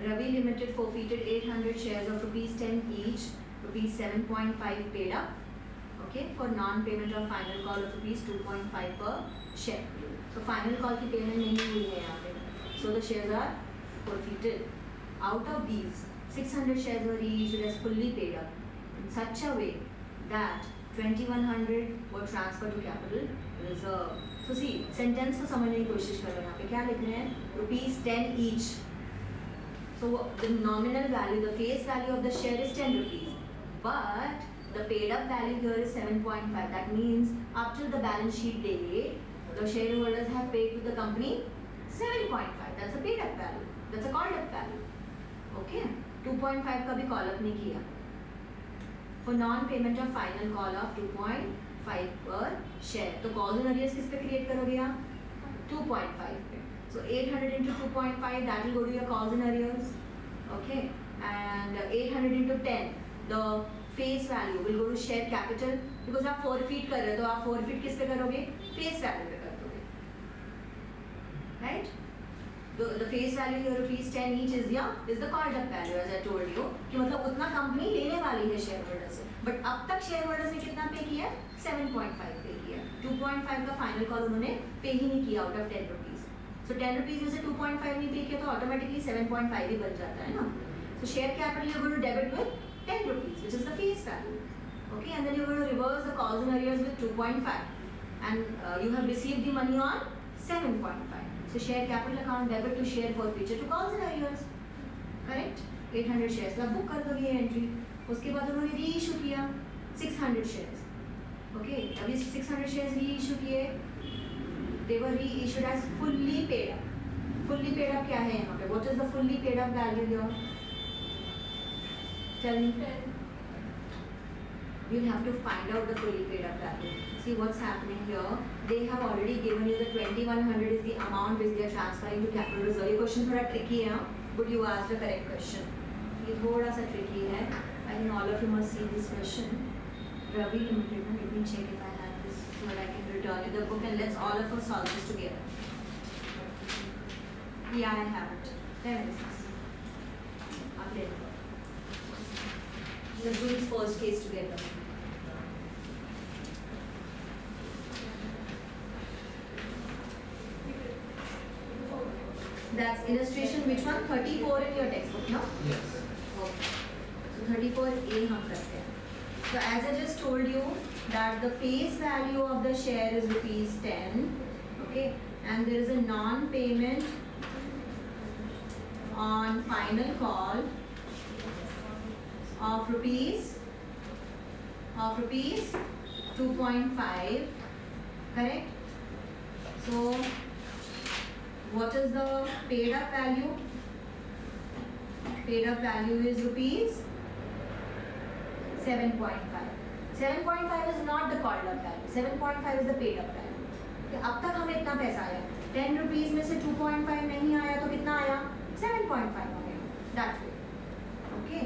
Ravi Limited forfeited 800 shares of rupees 10 each, rupees 7.5 paid up, okay, for non-payment of final call of rupees 2.5 per share. So final call की payment नहीं हुई है यहाँ पे, so the shares are forfeited. Out of these, 600 shares were reissued as fully paid up in such a way that 2100 were transferred to capital reserve. So see, sentence को समझने की कोशिश करो यहाँ पे क्या लिख रहे हैं, rupees 10 each. So the nominal value, the face value of the share is 10 rupees, but the paid up value here is 7.5. That means up till the balance sheet date, the shareholders have paid to the company 7.5. That's a paid up value. That's a called up value. Okay. 2.5 का भी call up नहीं किया. For non-payment of final call of 2.5 per share. तो calls in arrears किस पे create करोगे आप? 2.5 पे. So 800 into 2.5, that will go to your calls in arrears. Okay. And 800 into 10, the face value will go to share capital because आप forfeit कर रहे हो, तो आप forfeit किस पे करोगे? Face value पे कर दोगे. Right? The face value here rupees 10 each is the called up value, as I told you, कि मतलब उतना कंपनी लेने वाली है शेयरहोल्डर से, बट अब तक शेयरहोल्डर्स ने कितना पे किया है? 7.5 पे किया. 2.5 का फाइनल कॉल उन्होंने पे ही नहीं किया out of 10 rupees. So 10 rupees में से 2.5 नहीं पे किया तो ऑटोमेटिकली 7.5 ही बच जाता है ना. So share capital you going to debit with 10 rupees, which is the face value. Okay, and then you're going to reverse the calls and arrears with 2.5, and you have received the money on 7.5. So share capital account debit to share forfeiture to calls and arrears. Correct? 800 shares का book कर दोगे entry. उसके बाद उन्होंने reissue किया 600 shares. Okay, अभी 600 shares reissue किए. They were reissued as fully paid up. Fully paid up क्या है यहाँ पे? What is the fully paid up value here? Tell me. You'll have to find out the fully paid up value. See what's happening here. They have already given you the 2100 is the amount which they are transferring to capital reserve. ये question थोड़ा tricky है, but you asked the correct question. ये थोड़ा सा tricky है. I think all of you must see this question. Ravi Limited. Let me check if I have this so that I can return you the book and let's all of us solve this together. Yeah, I have it. There it is. Update. Let's do this first case together. That's illustration which one? 34 in your textbook, no? Yes. Okay. So 34A हम करते हैं. So as I just told you that the face value of the share is rupees 10. Okay. And there is a non-payment on final call of rupees 2.5. Correct? So what is the paid up value? Paid up value is rupees 7.5. 7.5 is not the called up value. 7.5 is the paid up value. अब तक हमें इतना पैसा आया. 10 rupees में से 2.5 नहीं आया तो कितना आया? 7.5 आया. That way. Okay.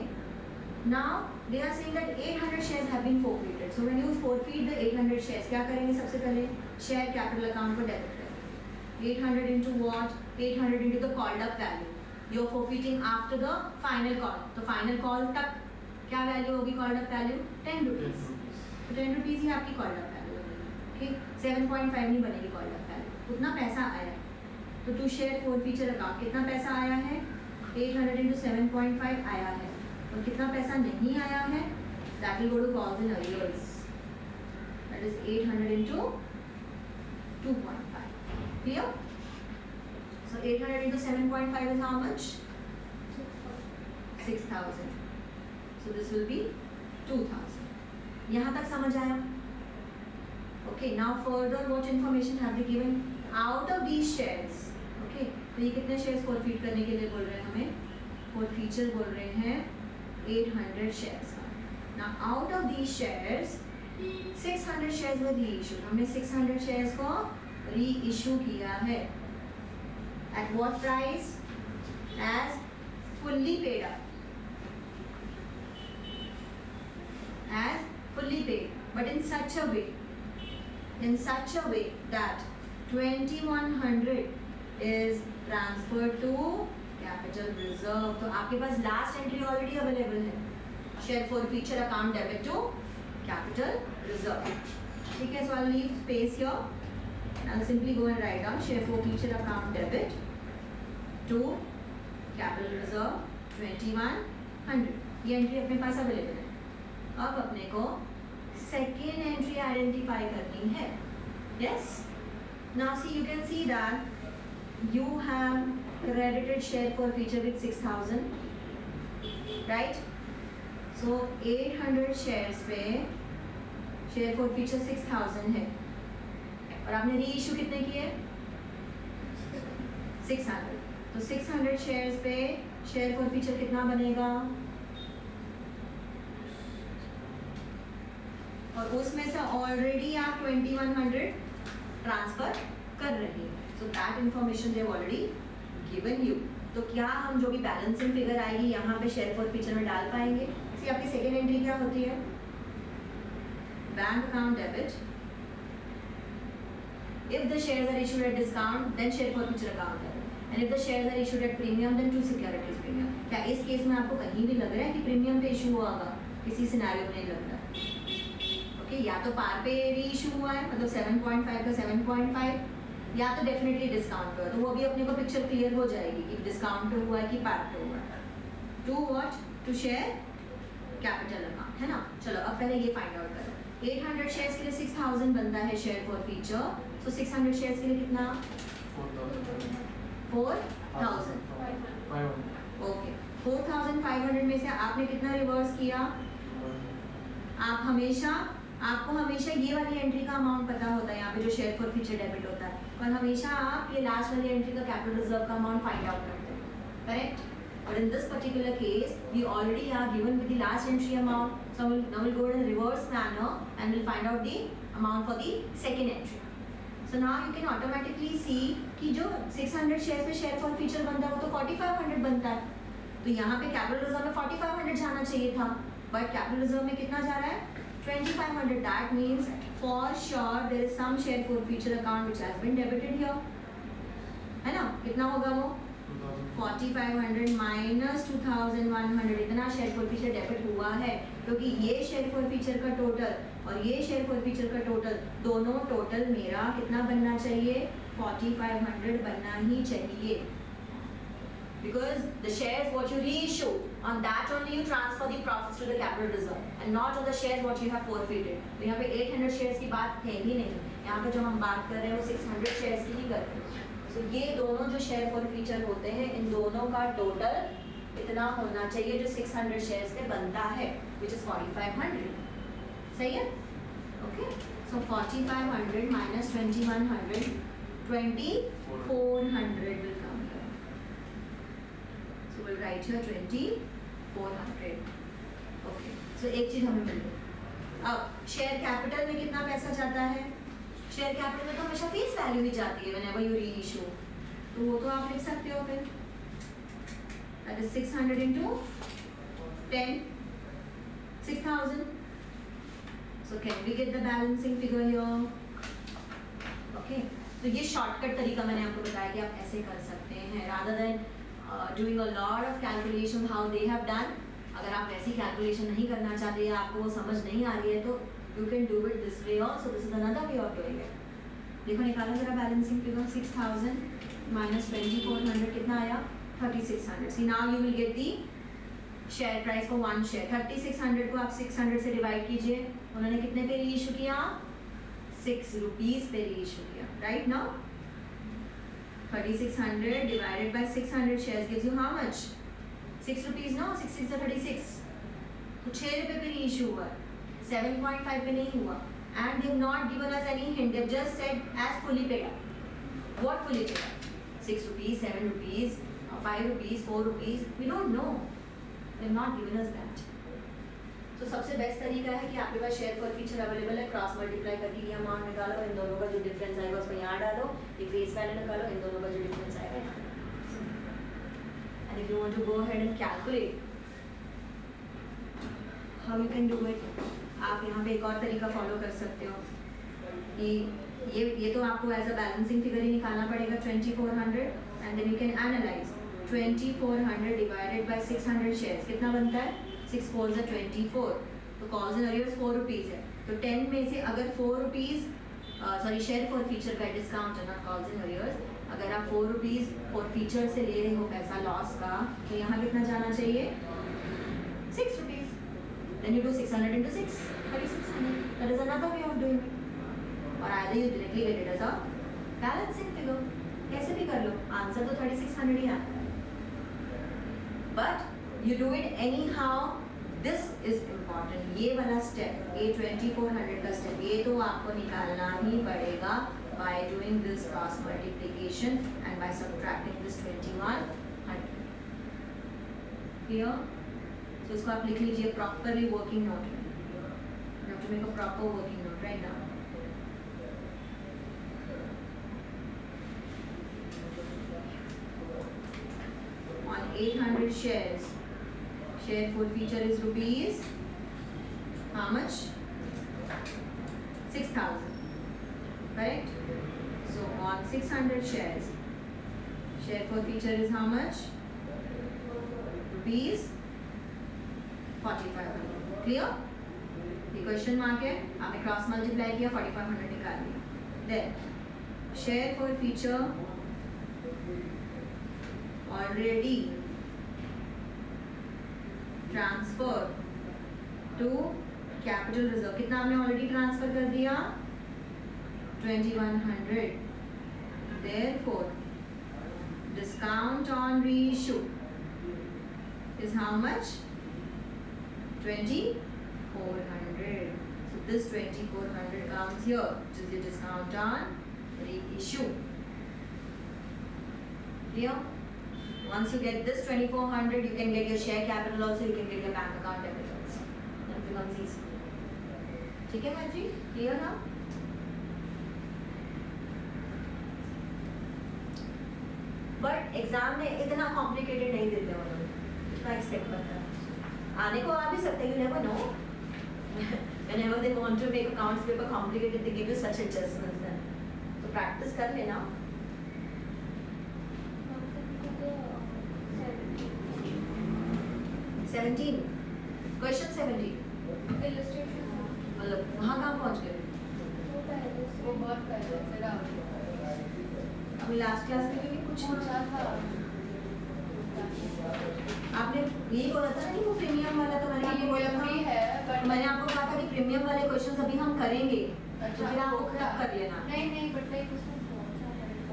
Now they are saying that 800 shares have been forfeited. So when you forfeit the 800 shares, क्या करेंगे सबसे पहले? Share capital account को debit करेंगे. 800 into what? 800 into the called up value. You're forfeiting after the final call. तो final call तक क्या value होगी called up value? 10 rupees. तो 10 rupees ही आपकी called up value होगी. Okay? 7.5 नहीं बनेगी called up value. उतना पैसा आया. तो to share forfeiture account कितना पैसा आया है? 800 into 7.5 आया है. और कितना पैसा नहीं आया है? That will go to calls and arrears. That is 800 into 2.5. Clear? So 800 into 7.5 is how much? 6,000. So this will be 2,000. यहाँ तक समझ आया? Okay. Now further, what information have they given? Out of these shares. Okay. तो ये कितने shares forfeit करने के लिए बोल रहे हैं हमें? Forfeiture बोल रहे हैं 800 shares. Now out of these shares, 600 shares were reissued. हमने 600 shares को reissue किया है. At what price? As fully paid up. As fully paid, but in such a way that 2100 is transferred to capital. Capital reserve, तो आपके पास last entry already available है, share forfeiture account debit to capital reserve. ठीक है, so I leave space here and simply go and write down share forfeiture account debit to capital reserve 2100. ये entry अपने पास available है. अब अपने को second entry identify करनी है. Yes, now see you can see that you have credited share for feature with 6000, right? So 800 shares पे share for feature 6000 है और आपने री इशू कितने किए? 600. तो 600 shares पे share for feature कितना बनेगा? और उसमें से ऑलरेडी आप 2100 ट्रांसफर कर रहे हैं. So that information they have already given you. तो क्या हम जो भी बैलेंसिंग फिगर आएगी यहाँ पे शेयर फॉर फीचर में डाल पाएंगे? इसलिए आपकी सेकेंड एंट्री क्या होती है? Bank account debit. If the shares are issued at discount, then share for future account debit. And if the shares are issued at premium, then to securities premium. क्या इस केस में आपको कहीं भी लग रहा है कि प्रीमियम पे इशू हुआ होगा? किसी सिनेरियो में नहीं लग रहा. ओके, या तो पार पे री इशू हुआ है, मतलब 7.5 का 7.5, या तो डेफिनेटली डिस्काउंट पे हो, तो वो भी अपने को पिक्चर क्लियर हो जाएगी कि डिस्काउंट पे हुआ है कि पार पे हुआ है. To what? To share capital amount, है ना. चलो अब पहले ये फाइंड आउट करो. 800 शेयर्स के लिए 6000 बनता है share for feature, so 600 shares के लिए कितना? 4000. ओके, 4500 में से आपने कितना रिवर्स किया? आपको हमेशा ये वाली एंट्री का अमाउंट पता होता है, यहाँ पे जो शेयर फॉर फीचर डेबिट होता है, और हमेशा आप ये लास्ट वाली एंट्री का कैपिटल रिजर्व का अमाउंट फाइंड आउट करते हैं, करेक्ट? और in this particular case we already are given with the last entry amount, so now we'll go in reverse manner and we'll find out the amount for the second entry. So now you can automatically see कि जो 600 shares पे share for feature बनता है वो तो 4500 बनता है, तो यहाँ पे कैपिटल रिजर्व में 4500 जाना चाहिए था, बट कैपिटल रिजर्व में कितना जा रहा है? 2500. That means for sure there is some share for future account which has been debited here, है ना. कितना होगा वो? 4500 minus 2100. इतना शेयर फॉर फीचर डेबिट हुआ है, क्योंकि ये शेयर फॉर फीचर का टोटल और ये शेयर फॉर फीचर का टोटल, दोनों टोटल मेरा कितना बनना चाहिए? 4500 बनना ही चाहिए. Because the shares what you reissue, on that only you transfer the profits to the capital reserve, and not on the shares what you have forfeited. तो यहाँ पे 800 shares की बात है ही नहीं. यहाँ पे जो हम बात कर रहे हैं वो 600 shares की ही कर रहे हैं. So ये दोनों जो शेयर फॉर फीचर होते हैं, इन दोनों का टोटल इतना होना चाहिए जो 600 shares पे बनता है, which is 4500. सही है? Okay. So 4500 minus 2100, 2400 will come. We'll write here 2400. Okay. So एक चीज हमें मिल गई. अब शेयर कैपिटल में कितना पैसा जाता है? शेयर कैपिटल में तो हमेशा फेस वैल्यू ही जाती है whenever you reissue. तो वो तो आप लिख सकते हो फिर. That is 600 into 10, 6000. So can we get the balancing figure here? Okay. तो ये शॉर्टकट तरीका मैंने आपको बताया कि आप ऐसे कर सकते हैं rather than doing a lot of calculation how they have done. अगर आप वैसी कैलकुलेशन नहीं करना चाहते या आपको वो समझ नहीं आ रही है तो you can do it this way also. This is another way of doing it. देखो निकालो जरा बैलेंसिंग फिगर. 6000 minus 2400 कितना आया? 3600. See now you will get the share price for one share. 3600 को आप 600 से डिवाइड कीजिए. उन्होंने कितने पे री इशू किया? 6 रुपीज पे री इशू किया. Right now 3600 divided by 600 shares gives you how much? 6 rupees, no? 6 6 36. तो 6 रुपए पे री-इशू हुआ, 7.5 पे नहीं हुआ. And they have not given us any hint. They have just said as fully paid up. What fully paid up? 6 rupees, 7 rupees, 5 rupees, 4 rupees. We don't know. They have not given us that. तो सबसे best तरीका है कि आपके पास share for feature available है, cross multiply करके ये amount निकालो, इन दोनों का जो डिफरेंस आएगा उसको यहाँ डालो, ये फेस वैल्यू निकालो, इन दोनों का जो डिफरेंस आएगा यहाँ डालो. And if you want to go ahead and calculate how you can do it, आप यहाँ पे एक और तरीका फॉलो कर सकते हो कि ये तो आपको एज अ बैलेंसिंग फिगर ही निकालना पड़ेगा 2400 and then you can analyse 2400 divided by 600 shares कितना बनता है? 6 4 ज़ा 24। तो कॉल्स एंड अरियर्स 4 रुपीज़ है, तो 10 में से अगर 4 rupees sorry share for feature का डिस्काउंट है ना, कॉल्स एंड अरियर्स, अगर आप 4 रुपीज़ फॉर फीचर से ले रहे हो पैसा लॉस का, तो यहाँ कितना जाना चाहिए? 6 rupees. Then you do 600 into 6, 3600. That is another way of doing it. और either you directly get it as a balancing figure, कैसे भी कर लो, आंसर तो 3600 ही आता है, but you do it any how. This is important, ये वाला step, ये 2400 का स्टेप, ये तो आपको निकालना ही पड़ेगा by doing this cross multiplication and by subtracting this 2100. Clear? So इसको आप लिख लीजिए properly working note में. You have to make a proper working note right now. On 800 shares, share full feature is rupees how much? 6,000. Correct? So on 600 shares, share full feature is how much? Rupees 4500. Clear? ये question mark है, आपने cross multiply किया 4500 निकाल लिया. Then share forfeiture already transfer to capital reserve, कितना आपने already transfer कर दिया? 2100. Therefore, discount on reissue is how much? 2400. So this 2400 comes here, which is the discount on reissue. Clear? Once you get this 2400, you can get your share capital also, you can get your bank account debit also. That becomes easy. ठीक है ma'am ji? Clear now? But exam में इतना complicated नहीं देते वो लोग, इतना expect करता है। आने को आ भी सकते, you never know. Whenever they want to make accounts paper complicated, they give you such adjustments then. तो प्रैक्टिस कर लेना। 17, क्वेश्चन 17। मतलब वहाँ कहाँ पहुँच गए? वो बहुत पहले से डाउन अभी लास्ट क्लास में भी कुछ पूछा था आपने, यही बोला था ना कि वो प्रीमियम वाला, तो मैंने आपको बोला था, है बट मैंने आपको कहा था कि प्रीमियम वाले क्वेश्चंस अभी हम करेंगे, तो फिर आप वो खत्म कर लेना। नहीं बट लाइक उसमें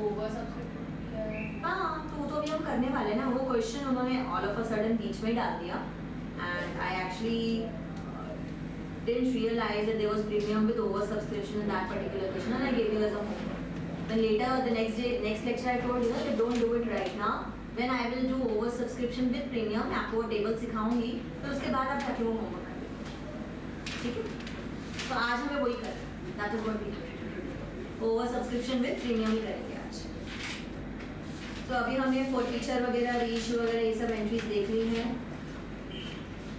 ओवर सब्सक्रिप्शन किया है। हाँ, तो वो तो अभी हम करने वाले ना, वो क्वेश्चन उन्होंने ऑल ऑफ अ सडन बीच में ही डाल दिया, and I actually didn't realize that there was premium with over subscription in that particular question, and I gave you as a homework. Then later the next lecture I told you that don't do it right now. Then I will do over subscription with premium. मैं आपको वो table सिखाऊंगी, तो उसके बाद आप जाके वो homework कर लीजिए, ठीक है? तो आज हमें वही करना है, that is what we do. Over subscription with premium ही करेंगे आज। तो अभी हमने फॉर फीचर वगैरह, रीइश्यू वगैरह ये सब एंट्रीज देख ली हैं।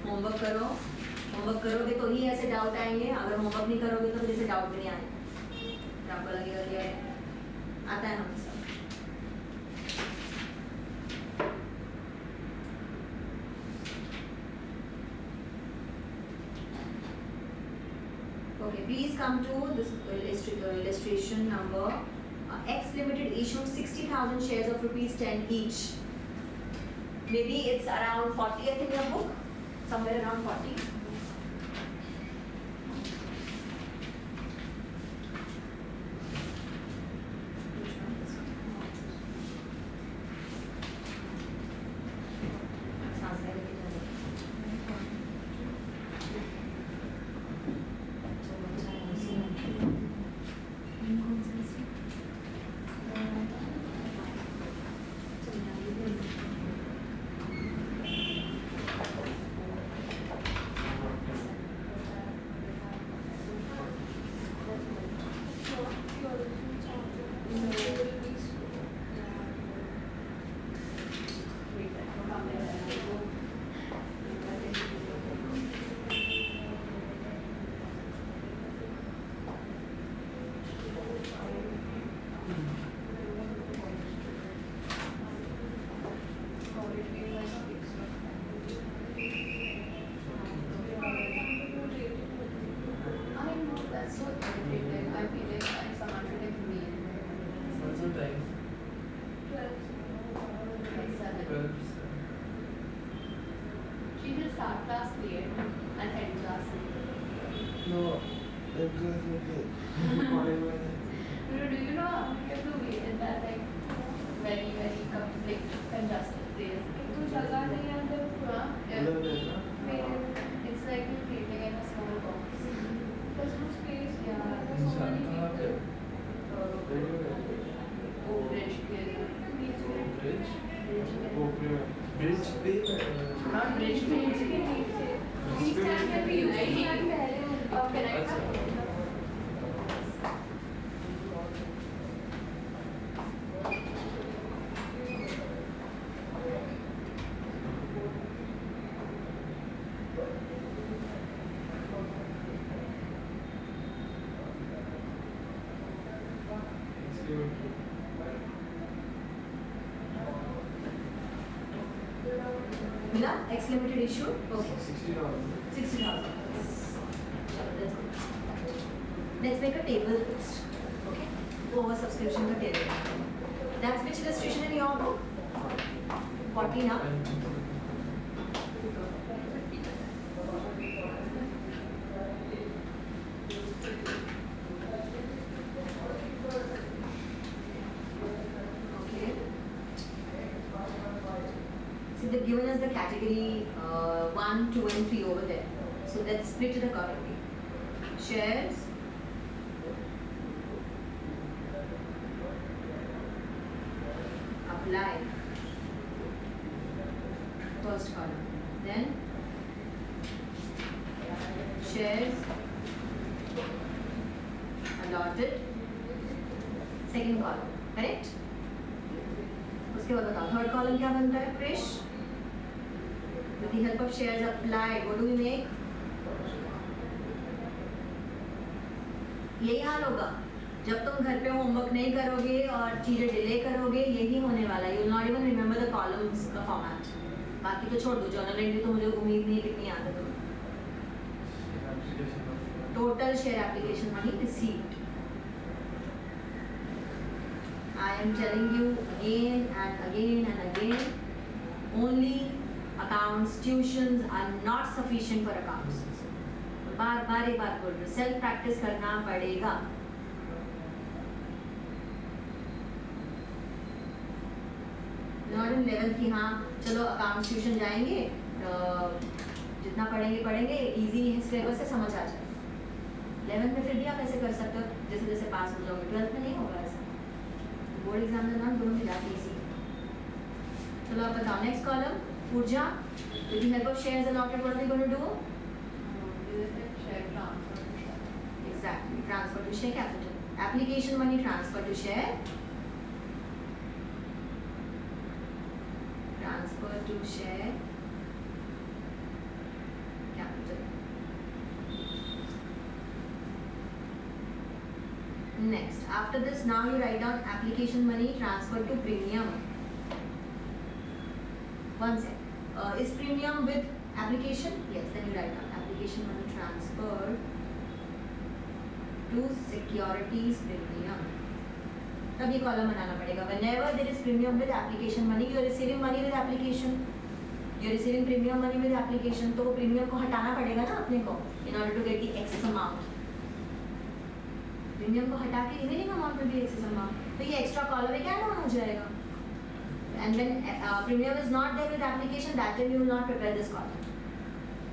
होमवर्क करो, होमवर्क करोगे तो ही ऐसे डाउट आएंगे, अगर होमवर्क नहीं करोगे तो जैसे डाउट भी नहीं आएंगे, आपको लगेगा कि आता है हमें सब। Okay, please come to this illustration number. X Limited issued 60,000 shares of rupees 10 each. Maybe it's around 40, I think, in your book, somewhere around 40. She will start class late and end class late. No, that goes with it. No, do you know how you have to wait in that like very congested place? तू चला नहीं है तो पूरा it's like you're creating in a small box. There's no space. Yeah, there's so many people. Oh, bridge के लिए. Bridge पे Not bridge के नीचे. We stand where we used to stand पहले और connect था. मिला X limited issue? Okay. $60. 60,000. That's good. Let's make a table first. Okay? Over subscription का table. That's which illustration in your book? 40 now? Okay. See, they've given us the category 1, 2 and 3 over there. So let's split it accordingly. Shares. Apply. First column. Then shares allotted. Second column. Correct? उसके बाद बताओ third column क्या बनता है Krrish with the help of shares applied what do we make यही हाल होगा जब तुम घर पे होमवर्क नहीं करोगे और चीजें डिले करोगे यही होने वाला है you will not even remember the columns का फॉर्मेट बाकी तो छोड़ दो जर्नल एंट्री तो मुझे उम्मीद नहीं है कितनी याद है तुम्हें total share application money received I am telling you again and again and again, only accounts, tuitions are not sufficient for accounts. बार बार एक बात बोल रही हूँ, self practice करना पड़ेगा. Not in level कि हाँ चलो accounts tuition जाएंगे, जितना पढ़ेंगे easy है syllabus से समझ आ जाए. 11th में फिर भी आप ऐसे कर सकते हो जैसे जैसे पास हो जाओगे 12th में नहीं होगा ऐसा बोर्ड एग्जाम में नाम दोनों मिला के इजी चलो आप बताओ नेक्स्ट कॉलम ऊर्जा with the help of shares allotted what are we going to do Share transfer. Exactly transfer to share capital application money transfer to share capital Next, after this, now you write down application money transferred to premium. One sec. Is premium with application? Yes, then you write down application money transferred to securities premium. तब ये column बनाना पड़ेगा. Whenever there is premium with application money, you are receiving money with application. You are receiving premium money with application. तो premium को हटाना पड़ेगा ना अपने को in order to get the excess amount. Premium को हटा के रिमेनिंग अमाउंट में भी एक्सेस अमाउंट तो ये एक्स्ट्रा कॉलम एक ऐड ऑन हो जाएगा and when premium is not there with application that time you will not prepare this column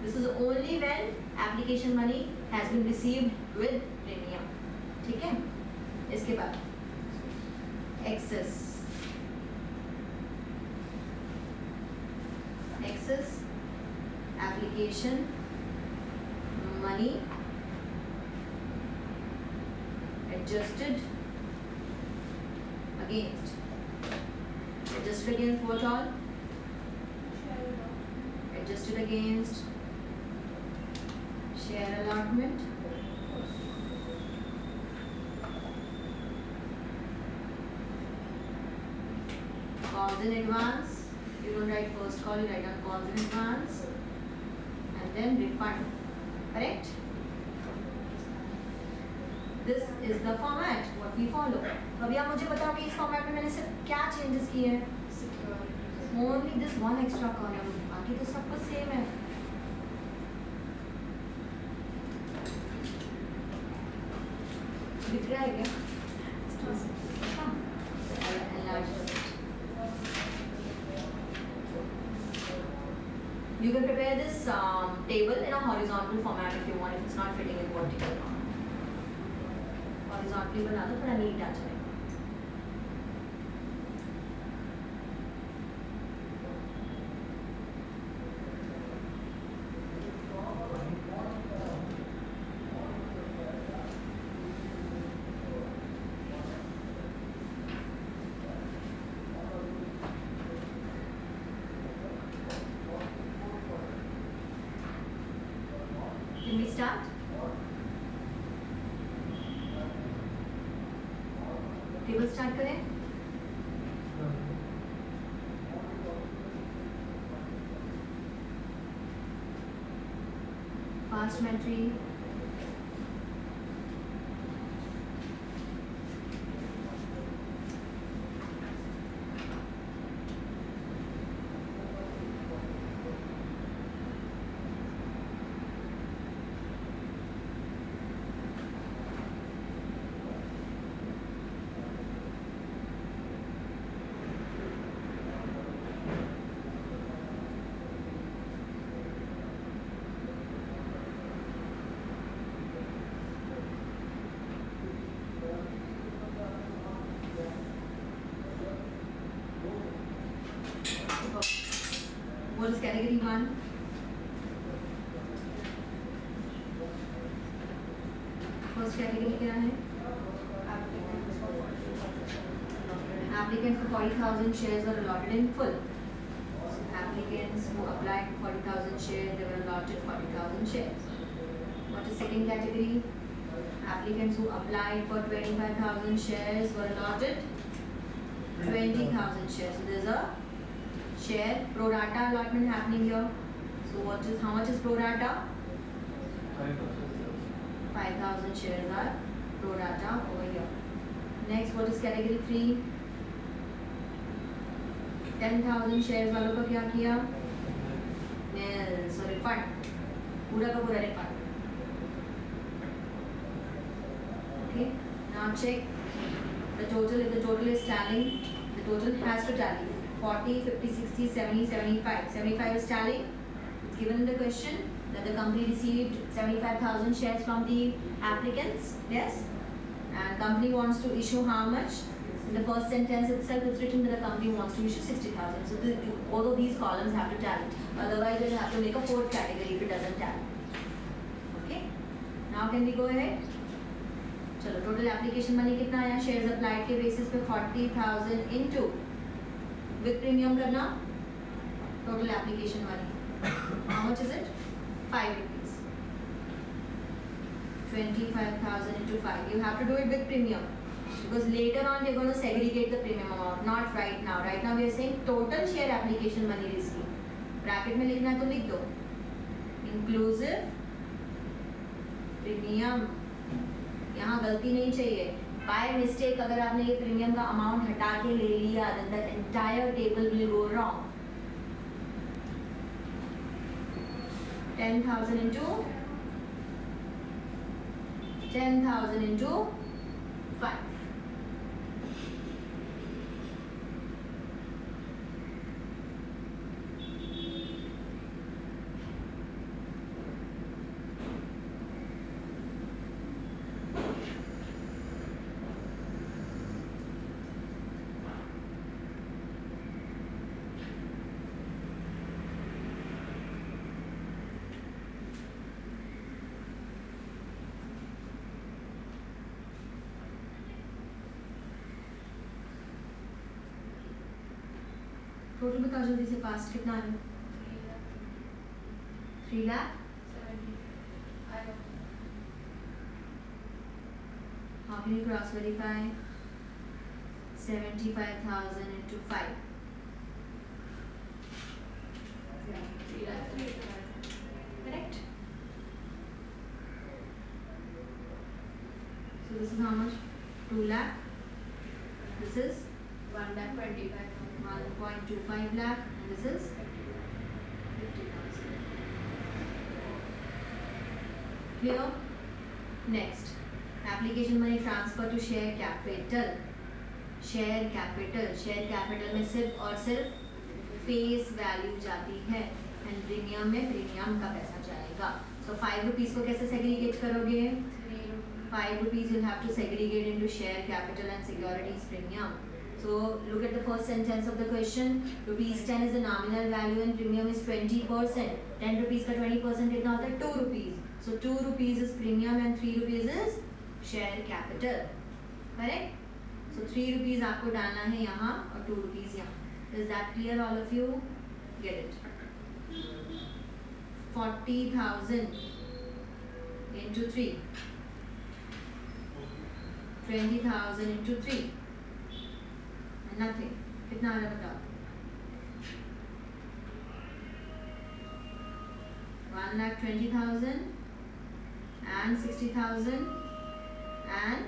this is only when application money has been received with premium ठीक है इसके बाद excess application money adjusted against what all? Adjusted against share allotment. Calls in advance. You don't write first call, you write down calls in advance. And then refund. Correct? This is the format what we follow. तो अभी आप मुझे बताओ कि इस format में मैंने सिर्फ क्या चेंजेस किए हैं Only this one extra column. बाकी तो सब कुछ सेम है. दिख रहा है क्या? हाँ. Enlarge it. You can prepare this table in a horizontal format if you want, if it's not fitting in vertical. Horizontally बना दो, थोड़ा neat आ जाएगा. Can we start? Table start करें? Fast metry. What is category 1? First category क्या है? Applicants for 40,000 shares were allotted in full. So applicants who applied for 40,000 shares, they were allotted 40,000 shares. What is second category? Applicants who applied for 25,000 shares were allotted 20,000 shares. So there's a share pro rata allotment happening here. So how much is pro rata? 5,000 shares are pro rata over here. Next, what is category 3? 10,000 shares वालों का क्या किया? So refund, पूरा का पूरा refund. Okay. Now check the total. If the total is tallying, the total has to tally. 40, 50, 60, 70, 75. 75 is tallying. It's given in the question that the company received 75,000 shares from the applicants. Yes. And company wants to issue how much? In the first sentence itself, it's written that the company wants to issue 60,000. So all of these columns have to tally. Otherwise, they'll have to make a fourth category if it doesn't tally. Okay. Now can we go ahead? चलो total application money कितना आया? Shares applied के basis पे 40,000 into with premium करना total application money. How much is it? 5 rupees. 25,000 into 5. You have to do it with premium because later on we are going to segregate the premium amount. Not right now. Right now we are saying total share application money received. Bracket में लिखना है तो लिख दो. Inclusive premium. यहाँ गलती नहीं चाहिए. By mistake अगर आपने ये प्रीमियम का अमाउंट हटा के ले लिया then that entire table will go wrong. 10,000 into 5. Total बताओ जल्दी से फास्ट कितना है? 3 lakh? 70. I don't. How can you cross verify? 75,000 into 5. 3 lakh. Correct? So this is how much? 2 lakh. This is 1,25,000. 1 1.25 lakh, and this is 50,000. Clear? Next, application money transfer to share capital. Share capital में सिर्फ और सिर्फ face value जाती है and premium में premium का पैसा जाएगा. सो 5 रुपीज़ को कैसे सेग्रीगेट करोगे? 5 rupees you'll have to segregate into share capital and securities premium. So look at the first sentence of the question. Rupees 10 is the nominal value and premium is 20%. 10 rupees का 20% कितना होता है? 2 rupees. So 2 rupees is premium and 3 rupees is share capital. Correct? So 3 rupees आपको डालना है यहाँ और 2 rupees यहाँ. Is that clear all of you? Get it? 40,000 into 3. 20,000 into 3 and nothing. कितना आ रहा बताओ? 1,20,000 and 60,000 and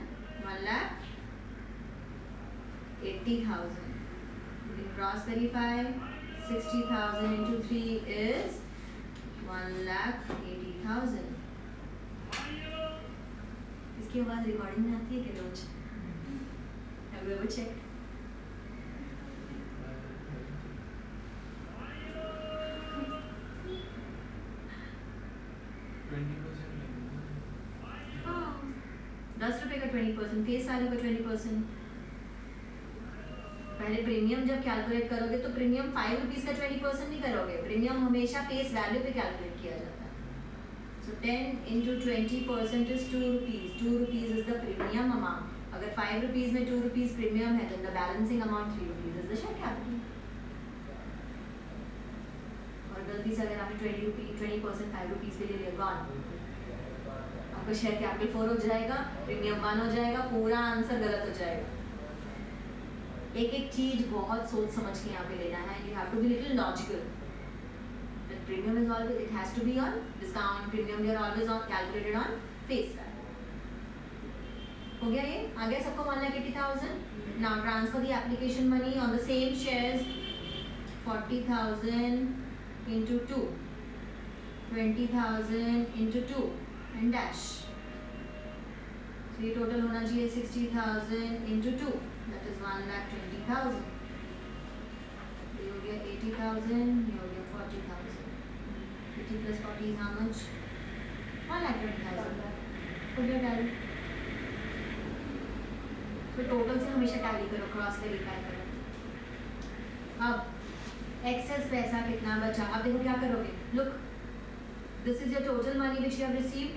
1,80,000. You can cross verify. 60,000 into 3 is 1,80,000. इसकी आवाज़ रिकॉर्डिंग में आती है क्या रोज? Have you ever checked? हाँ, 10 रुपये का 20%, फेस वैल्यू का 20%. पहले प्रीमियम जब कैलकुलेट करोगे तो प्रीमियम 5 रुपीज़ का 20% नहीं करोगे. प्रीमियम हमेशा फेस वैल्यू पे कैलकुलेट किया जाता है. So 10 into 20% is 2 rupees. 2 rupees is the premium amount. अगर 5 rupees में 2 rupees premium है, then the balancing amount 3 rupees is the share capital. और गलती से अगर आपने 20% 5 rupees के लिए लिया, gone. आपका share capital 4 हो जाएगा, premium 1 हो जाएगा, पूरा आंसर गलत हो जाएगा. एक एक चीज बहुत सोच समझ के यहाँ पे लेना है. You have to be little logical. The premium is always, it has to be on discount. Premium they are always on calculated on face value. हो गया ये? आ गया सबको 1,80,000. Now transfer the application money on the same shares. 40,000 into 2, 20,000 into 2 and dash. So ये total होना चाहिए 60,000 into 2. That is 1,20,000. ये हो गया 80,000. ये हो गया 40,000. 80 plus 40 is how much? 1,20,000. हो गया टैली. तो टोटल से हमेशा टैली करो, क्रॉस वेरीफाई करो. अब एक्सेस पैसा कितना बचा? अब देखो क्या करोगे. Look, this is your total money which you have received.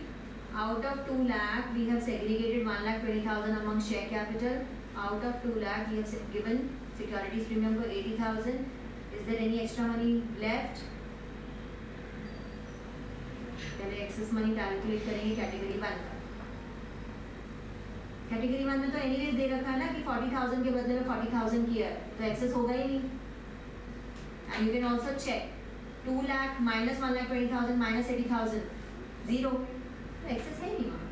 Out of 2 lakh, we have segregated 1,20,000 among share capital. Out of 2 lakh, we have given securities premium for 80,000. Is there any extra money left? पहले excess money calculate करेंगे category 1 का. Category 1 में तो anyways दे रखा है ना कि 40,000 के बदले में 40,000 किया है, तो एक्सेस होगा ही नहीं. And you can also check 2 lakh minus 1,20,000 minus 80,000 zero, तो एक्सेस है ही नहीं वहाँ.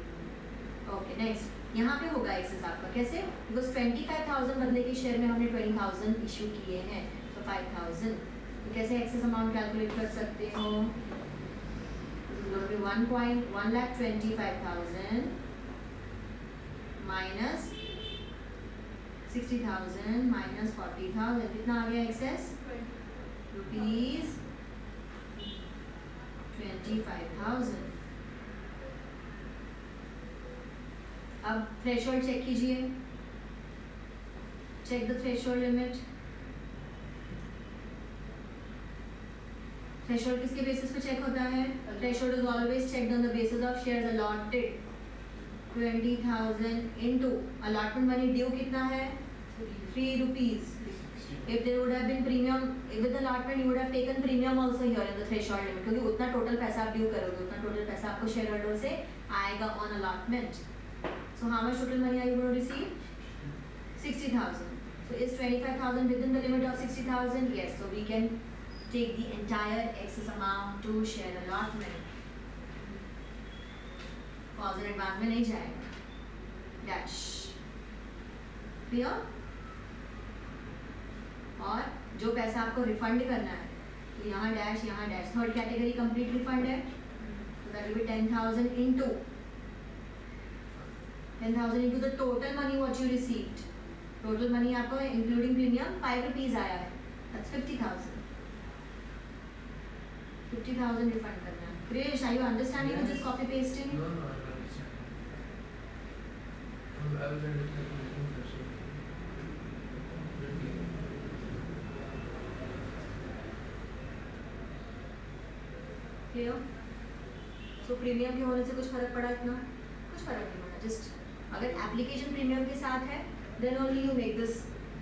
ओके नेक्स्ट, यहाँ पे होगा एक्सेस आपका. कैसे? बिकॉज 25,000 बदले के शेयर में हमने 20,000 इशू किए हैं, तो 5,000. तो कैसे एक्सेस अमाउंट कैलकुलेट कर सकते हो? This is going to be 1,25,000 minus 60,000 minus 40,000. कितना आ गया एक्सेस? रुपीज 25,000. अब थ्रेशोल्ड चेक कीजिए. Check the threshold limit. Threshold किसके बेसिस पे चेक होता है? Threshold is always checked on the basis of shares allotted. 20,000 into allotment money due कितना है? 3 rupees. If there would have been premium with allotment, you would have taken premium also here in the threshold limit, क्योंकि उतना total पैसा आप due करोगे, उतना total पैसा आपको शेयर होल्डर से आएगा on allotment. So how much total money are you going to receive? 60,000. So is 25,000 within the limit of 60,000? Yes. So we can take the entire excess amount to share allotment. Cause and advance में नहीं जाएगा. Dash. Clear? और जो पैसा आपको refund करना है तो यहाँ dash third category complete refund है, so that will be 10,000 into the total money what you received. Total money आपको including premium 5 rupees आया है, that's 50,000. 50,000 रिफंड करना है. Krish, are you understanding or just copy pasting? No, no, I understand. I was understanding the question. Clear? So premium के होने से कुछ फर्क पड़ा इतना? कुछ फर्क नहीं पड़ा. Just अगर एप्लीकेशन प्रीमियम के साथ है then only you make this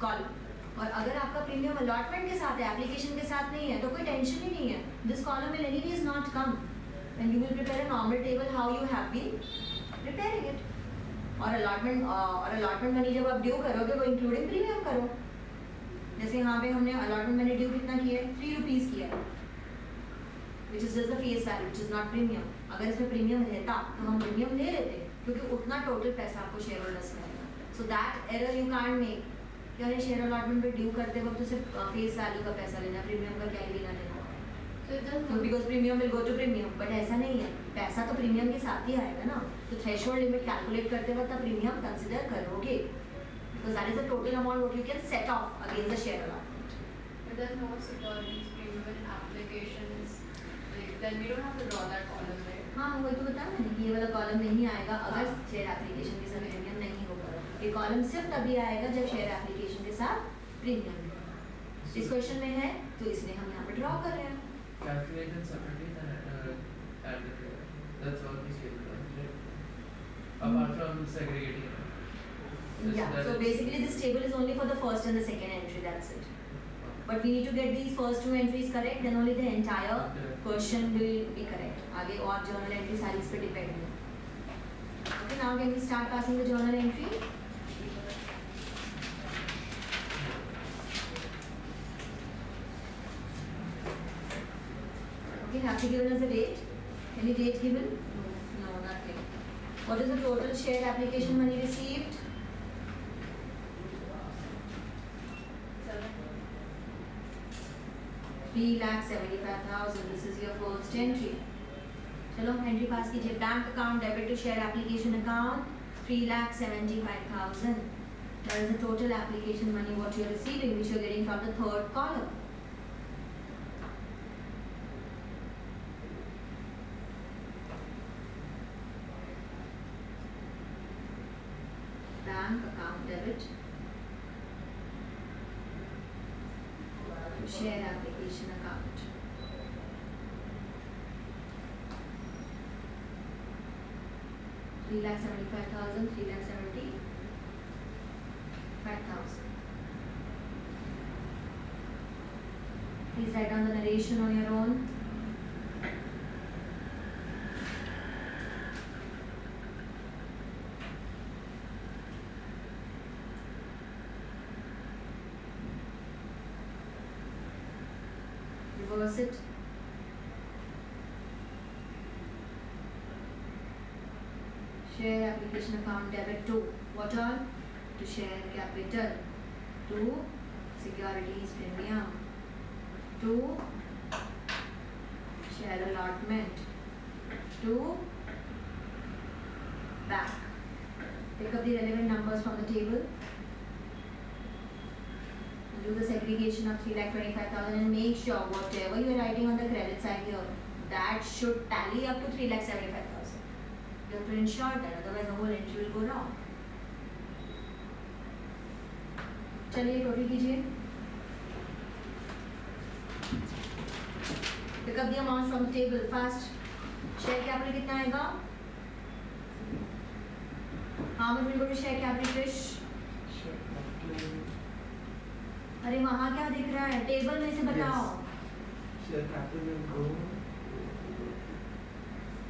call. और अगर आपका प्रीमियम अलॉटमेंट के साथ है, एप्लीकेशन के साथ नहीं है, तो कोई टेंशन ही नहीं है. This column will anyways not come and you will prepare a normal table how you have been preparing it. और अलॉटमेंट मनी जब आप ड्यू करोगे वो इंक्लूडिंग प्रीमियम करो. जैसे यहाँ पे हमने अलॉटमेंट मनी ड्यू कितना किया है? 3 रुपीज़ किया है, which is just the face value, which is not premium. अगर इसमें प्रीमियम रहता तो हम प्रीमियम ले लेते, क्योंकि उतना टोटल पैसा आपको शेयर होल्डर्स में आएगा. So that error you can't make कि अरे शेयर अलॉटमेंट पे ड्यू करते वक्त तो सिर्फ फेस वैल्यू का पैसा लेना, प्रीमियम का क्या ही लेना देना. So it doesn't. Because premium will go to premium, but ऐसा नहीं है. पैसा तो प्रीमियम के साथ ही आएगा ना. तो थ्रेशोल्ड लिमिट कैलकुलेट करते वक्त आप प्रीमियम कंसिडर करोगे, because that is the total amount what you can set of against the share allotment. But there's no securities premium in applications. Like, then we don't have to draw that column, right? हाँ वही तो बताया मैंने कि ये वाला column नहीं आएगा अगर शेयर एप्लीकेशन के साथ प्रीमियम नहीं होगा. ये कॉलम सिर्फ तभी आएगा जब शेयर एप्लीकेशन के साथ प्रीमियम है. इस क्वेश्चन में है तो इसलिए हम यहाँ पे ड्रॉ कर रहे हैं. Calculated separately and add the together. That's all we say. Right? Apart from segregating it. Yeah, so basically this table is only for the first and the second entry, that's it. But we need to get these first 2 entries correct, then only the entire question will be correct. आगे और journal entry सारी इस पे depend है. Okay, now can we start passing the journal entry? Okay, have you given us a date? Any date given? No, nothing. What is the total share application money received? 3,75,000. This is your first entry. चलो entry pass कीजिए. Bank account debit to share application account 3,75,000. That is the total application money what you are receiving, which you are getting from the third column. Bank account debit to share application account. $3,75,000, $3,75,000. Please write down the narration on your own. Reverse it. Share application account debit to what all? To share capital, to securities premium, to share allotment, to back. Pick up the relevant numbers from the table. Do the segregation of 3,25,000 and make sure whatever you are writing on the credit side here, that should tally up to 3,75,000. You have to ensure that, otherwise the whole entry will go wrong. चलिए total कीजिए. Pick up the amount from the table fast. Share capital कितना आएगा? How much will go to share capital, Krish? अरे वहाँ क्या दिख रहा है? टेबल में से बताओ. Share capital will go.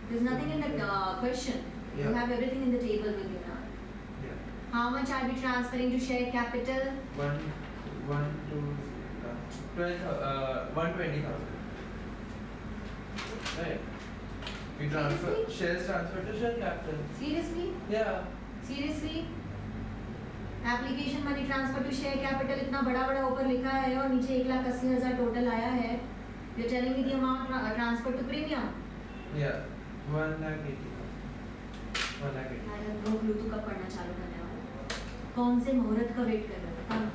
There's nothing in the question. You Yeah. have everything in the table with you now. Yeah. How much are we transferring to share capital? 120,000. Right. We transfer Seriously? shares transfer to share capital. Seriously? Yeah. Seriously? Application money transfer to share capital इतना बड़ा बड़ा ऊपर लिखा है और नीचे 1,80,000 total आया है. You're telling me the amount transfer to premium. Yeah, 1,80,000. 1,80,000. I have no clue तू कब पढ़ना चालू करने वाला. कौन से मुहूर्त का वेट कर रहा है?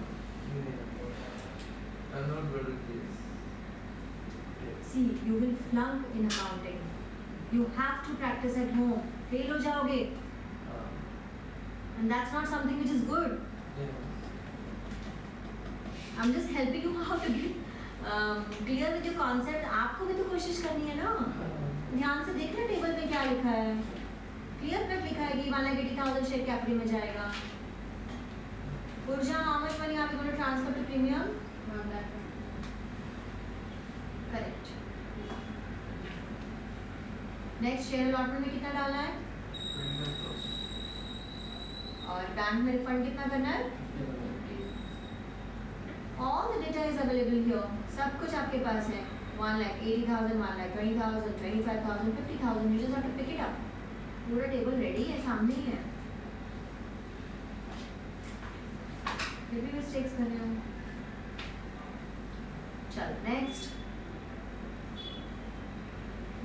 I'm not good at this. See, you will flunk in accounting. You have to practice at home. Fail हो जाओगे. And that's not something which is good. Yeah. I'm just helping you how to get clear with your concept. आपको भी तो कोशिश करनी है ना. ध्यान से देखना टेबल पे क्या लिखा है. क्लियर कट लिखा है कि 1,80,000 शेयर कैपिटल में जाएगा. Purja, how much money are we going to transfer to premium? 1 lakh. Correct. Next share allotment में कितना डालना है? 25,000. और बैंक में रिफंड कितना करना है? All the data is available here. सब कुछ आपके पास है. 1,80,000, 1,20,000, 25,000, 50,000. You just have to pick it up. पूरा टेबल रेडी है, सामने ही है. फिर भी मिस्टेक्स कर रहे हो. चल next.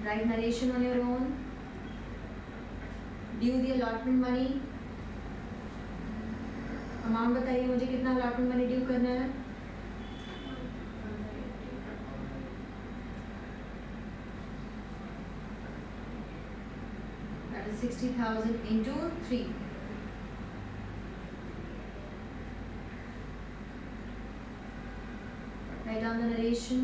Write narration on your own. Due the allotment money. Amount बताइए मुझे कितना allotment money ड्यू करना है. That is 60,000 into 3. Write down the narration.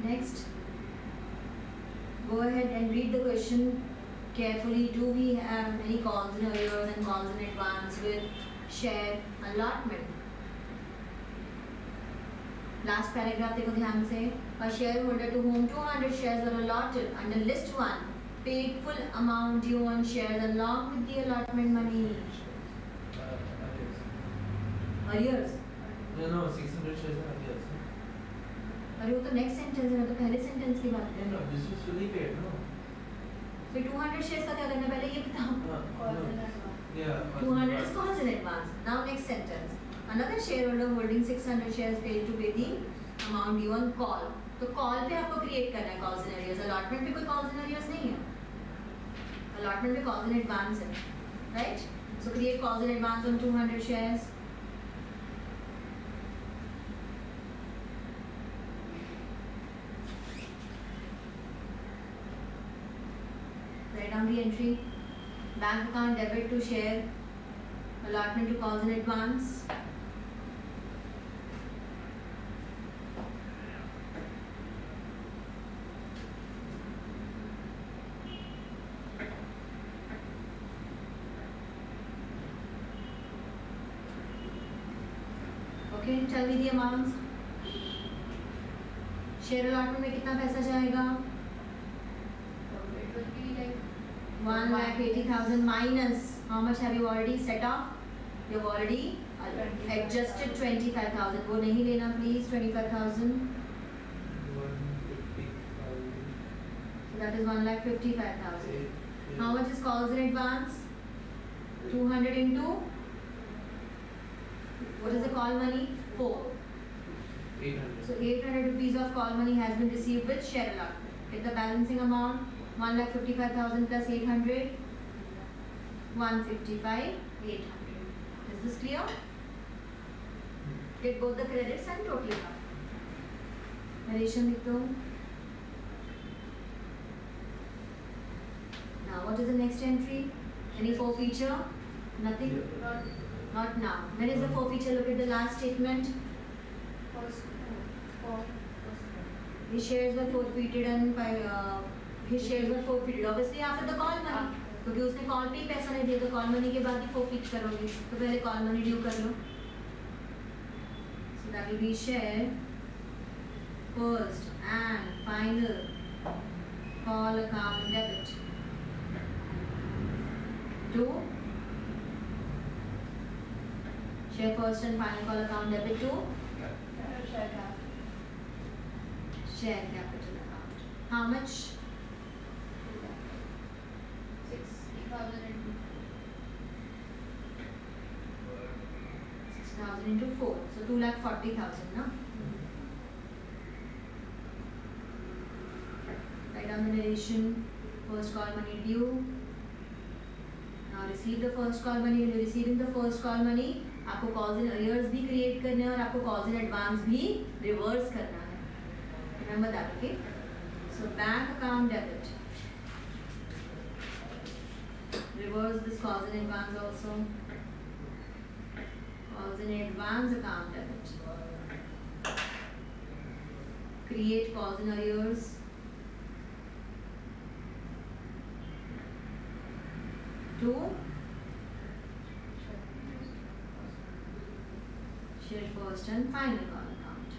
Next, go ahead and read the question carefully. Do we have any calls in arrears and calls in advance with share allotment? Last paragraph देखो ध्यान से. A shareholder to whom 200 shares were allotted under list 1 paid full amount due on shares along with the allotment money. Arrears. No, 600 shares are arrears. अरे वो तो next sentence है. मैं तो पहले सेंटेंस की बात कर रही No, हूँ. this was fully paid, no? फिर 200 shares का क्या करना है? पहले ये बताओ. Calls No. in advance. Yeah. 200 is calls in advance. Now next sentence. Another shareholder holding 600 shares failed to pay the amount due on call. तो कॉल पे आपको क्रिएट करना है calls in arrears. अलॉटमेंट पे कोई calls in arrears नहीं है. Allotment पे calls in advance है, right? So create calls in advance on 200 shares. Write down the entry. Bank account debit to share. Allotment to calls in advance. Okay, tell me the amounts. Share allotment में कितना पैसा जाएगा? So it will be like 1,80,000 minus how much have you already set off? You've already 25,000. adjusted 25,000. वो नहीं लेना please. 25,000. 150,000. So that is 1,55,000. How much is calls in advance? 200 into what is the call money? 4. 800. So 800 rupees of call money has been received with share allotment. Get the balancing amount. 1,55,000 plus 800. 155,800. Is this clear? Get both the credits and total up. Narration लिख दो. Now what is the next entry? Any forfeiture? Nothing? not Not now. When is the forfeiture? Look at the last statement. first for first. his shares were forfeited and his shares were forfeited obviously after the call money, क्योंकि उसने call पे ही पैसा नहीं दिया तो call money के बाद ही forfeit करोगे, तो पहले कॉल मनी ड्यू कर लो. So that will be share first and final call account debit to share first and final call account debit to Share capital. share capital account. How much? 60,000 6,000 into 4, so 2,40,000, no? Write down the narration. First call money due. Now receive the first call money. When you're receiving the first call money, आपको calls in arrears भी create करने हैं और आपको calls in advance भी reverse करना है. Remember that, okay? So bank account debit. Reverse this calls in advance also. Calls in advance account debit. Create calls in arrears. To share first and final call account.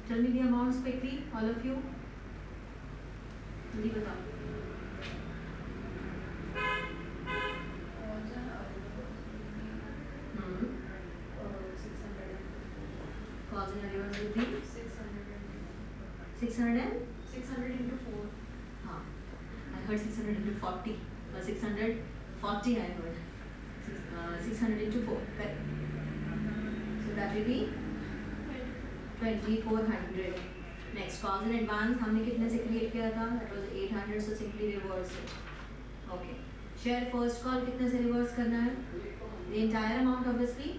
Tell me the amounts quickly, all of you. जल्दी बताओ. Calls in arrears will be 600 and 600 into 4. हाँ. I heard 600 into 40 or 640 I heard. 600 into 4, correct. So that will be 2400. Next calls in advance हमने कितने से create किया था? That was 800, so simply reverse it. Okay. Share first call कितने से reverse करना है? The entire amount obviously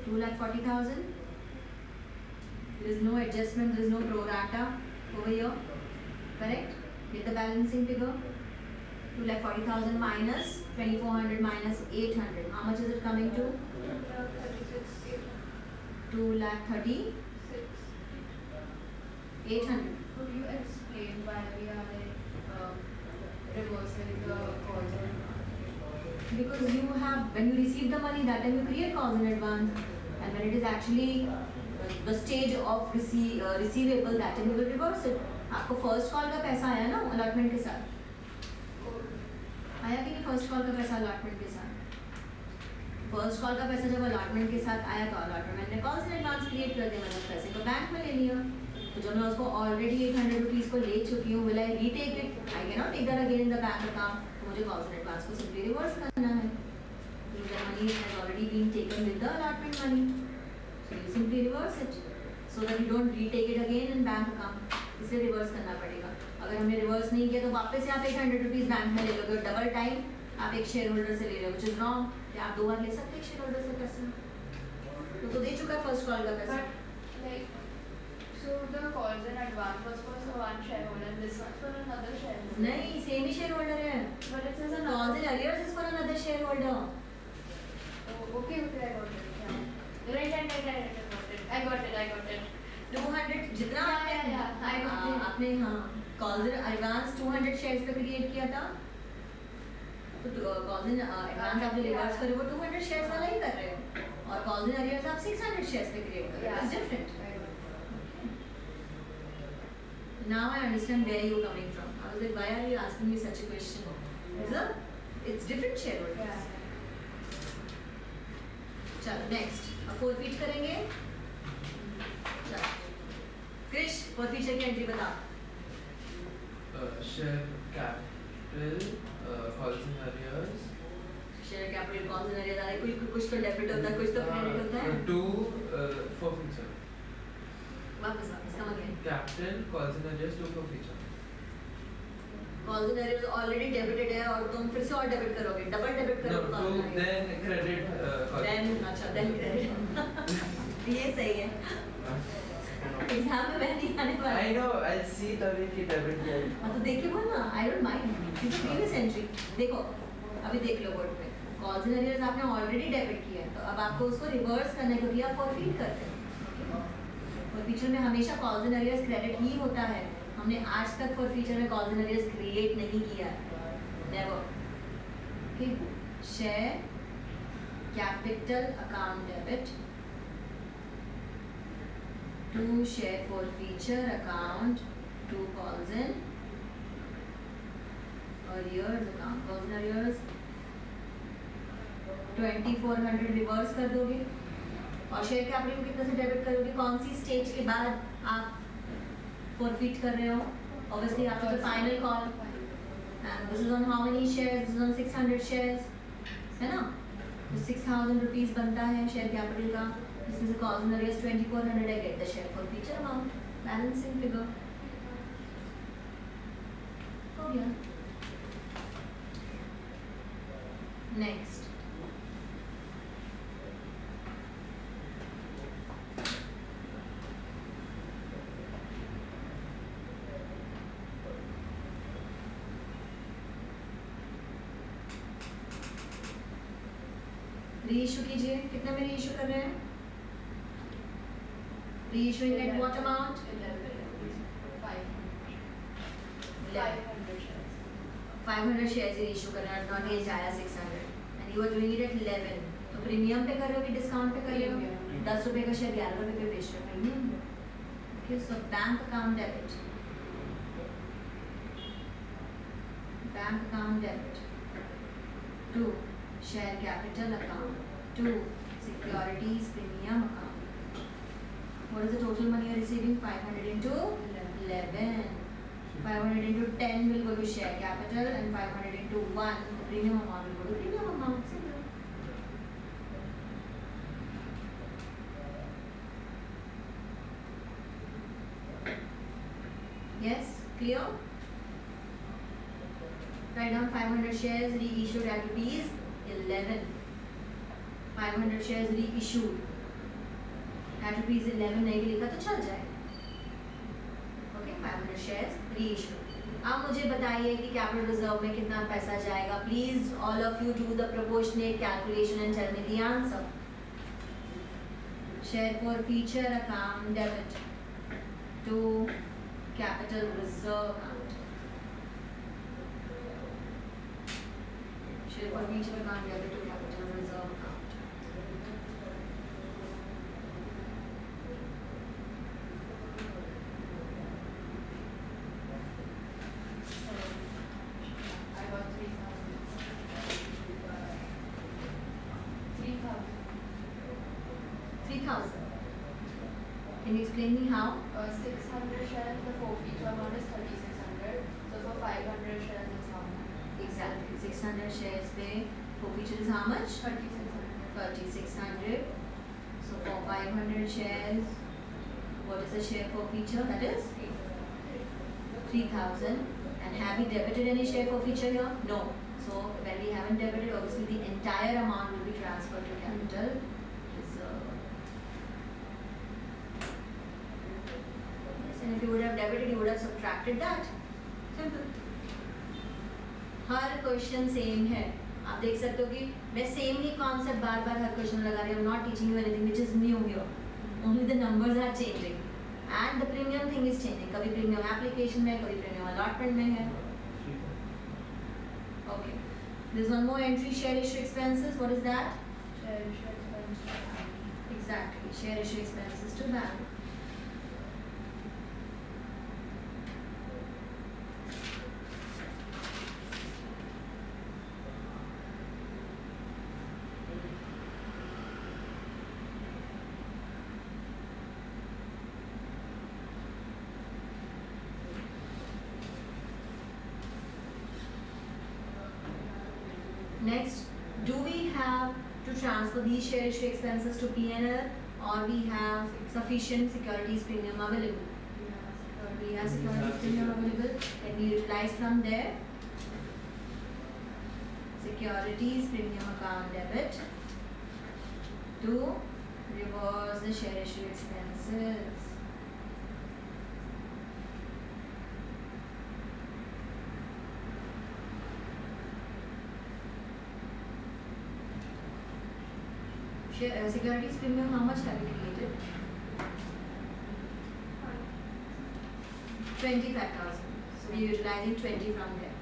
2,40,000. There is no adjustment, there is no pro rata over here. Correct? Get the balancing figure. 2,40,000 minus 2,400 minus 800. How much is it coming to? 2,30,800. Could you explain why we are reversing the calls in advance? Because you have, when you receive the money, that time you create calls in advance, and when it is actually the stage of receivable, that time you will reverse it. आपको first call का पैसा आया ना allotment के साथ? आया कि नहीं first call का पैसा allotment के साथ? फर्स्ट कॉल का पैसा जब अलॉटमेंट के साथ आया तो अलॉटमेंट मैंने कॉल्स इन एडवांस क्रिएट कर दिया, मतलब पैसे को बैंक में ले लिया. तो जब मैं उसको ऑलरेडी 800 रुपीज़ को ले चुकी हूँ, will I retake it? I can not take that again in the bank account. तो मुझे कॉल्स इन एडवांस को सिंपली रिवर्स करना है. That money has already been taken with the allotment money, so you simply reverse it so that you don't retake it again in bank account. इसे reverse करना पड़ेगा. अगर हमने reverse नहीं किया तो वापस से आप 800 रुपीज़ बैंक में ले लोगे, डबल टाइम आप एक शेयर होल्डर से ले रहे हो, विच इज रॉन्ग. आप 2 बार ले सकते हैं शेयर होल्डर से पैसे, तो दे चुका है फर्स्ट कॉल का पैसा. But like, so the calls in advance was for one shareholder and this one for another shareholder. नहीं, सेम ही शेयर होल्डर है. But it says Calls another. in arrears is for another shareholder. Oh, okay, I got it. I got it. 200 जितना Yeah, I got it. आपने हाँ calls in advance 200 shares पे create किया था, तो calls in advance आप जो reverse कर रहे हो वो 200 शेयर्स वाला ही कर रहे हो, और कॉल्स इन अरियर्स आप 600 शेयर्स पे क्रिएट कर रहे हो. It's different. Now I understand where you're coming from. I was like, why are you asking me such a question? It's different shareholders. चलो next, अब forfeit करेंगे. चलो, क्रिश forfeiture की एंट्री बता. Share capital, calls in arrears. Share capital calls in arrears आए, कुछ तो debit होता है, कुछ तो क्रेडिट होता है. To forfeiture. वापस come again. Capital, calls in arrears to forfeiture. Calls in arrears already debited है और तुम फिर से और डेबिट करोगे, डबल डेबिट No, करोगे. to then credit. then अच्छा then क्रेडिट. ये सही है. एग्जाम में मैं नहीं आने वाला. I know. I'll see तभी कि debit क्या है. हाँ तो देखिए बोलना, I don't mind. Its previous entry. देखो अभी देख लो बोर्ड पे, कॉल्स इन अरियर्स आपने ऑलरेडी डेबिट किया है, तो अब आपको उसको रिवर्स करना है क्योंकि आप फॉरफीट करते हैं. फॉरफीचर में हमेशा कॉल्स इन अरियर्स क्रेडिट ही होता है. हमने आज तक फॉरफीचर में कॉल्स इन अरियर्स क्रिएट नहीं किया है, never. Okay, share capital account debit to share forfeiture account to calls in arrears account. Calls in arrears 2400 reverse कर दोगे, और शेयर कैपिटल कितने से डेबिट करोगे, कौन सी स्टेज के बाद आप फॉरफीट कर रहे हो. Obviously after the final call, and this is on how many shares, this is on 600 shares, है ना. तो 6000 रुपीज बनता है शेयर कैपिटल का, जिसमें से calls in arrears 2400 I get the share forfeiture amount, balancing figure हो गया. Next, रीइशू कीजिए. कितने में रीइशू कर रहे हैं? Reissuing at what amount? 500 shares reissue कर रहे हैं, नॉट एज आया 600, and you are doing it at 11. तो प्रीमियम पे कर रहे हो कि डिस्काउंट पे कर रहे हो? 10 रुपए का शेयर 11 रुपए पे बेच रहे हो, premium. Okay, so bank account debit, bank account debit to share capital account to securities premium account. What is the total money you are receiving? 500 into 11. 500 into 10 will go to share capital, and 500 into 1, the premium amount will go to premium amount. Simple. Yes, clear? Write down 500 shares reissued at rupees 11. 500 shares reissued at rupees 11 नहीं भी लिखा तो चल जाएगा. 500 shares reissue. अब मुझे बताइए कि कैपिटल रिजर्व में कितना पैसा जाएगा. Please all of you do the proportionate calculation and tell me the answer. Share forfeiture account debit to capital reserve account. Share forfeiture account debit to capital reserve account. I got 3,000. Can you explain me how? 600 shares, the forfeiture amount is 3600. So for 500 shares, it's how much? Exactly. 600 shares पे forfeiture is how much? 3600. 3,600. So for 500 shares, what is the share forfeiture? That is 3,000. And have we debited any share forfeiture here? No. So when we haven't debited, obviously the entire amount will be transferred to capital reserve. Yes, and if you would have debited, you would have subtracted that. Simple. हर question same है, आप देख सकते हो कि मैं same ही concept बार बार हर क्वेश्चन लगा रही हूँ. Not teaching you anything which is new here. Only the numbers are changing and the premium thing is changing. कभी प्रीमियम एप्लीकेशन में, कभी प्रीमियम अलॉटमेंट में है. Okay, there's one more entry, share issue expenses. What is that? Share issue expense. Exactly, share issue expenses to bank. Next, do we have to transfer these share issue expenses to P&L, or we have sufficient securities premium available? We have securities premium available. Can we utilize from there? Securities premium account debit to reverse the share issue expenses. Securities premium, how much have we created? 25,000. So we are utilizing 20 from there.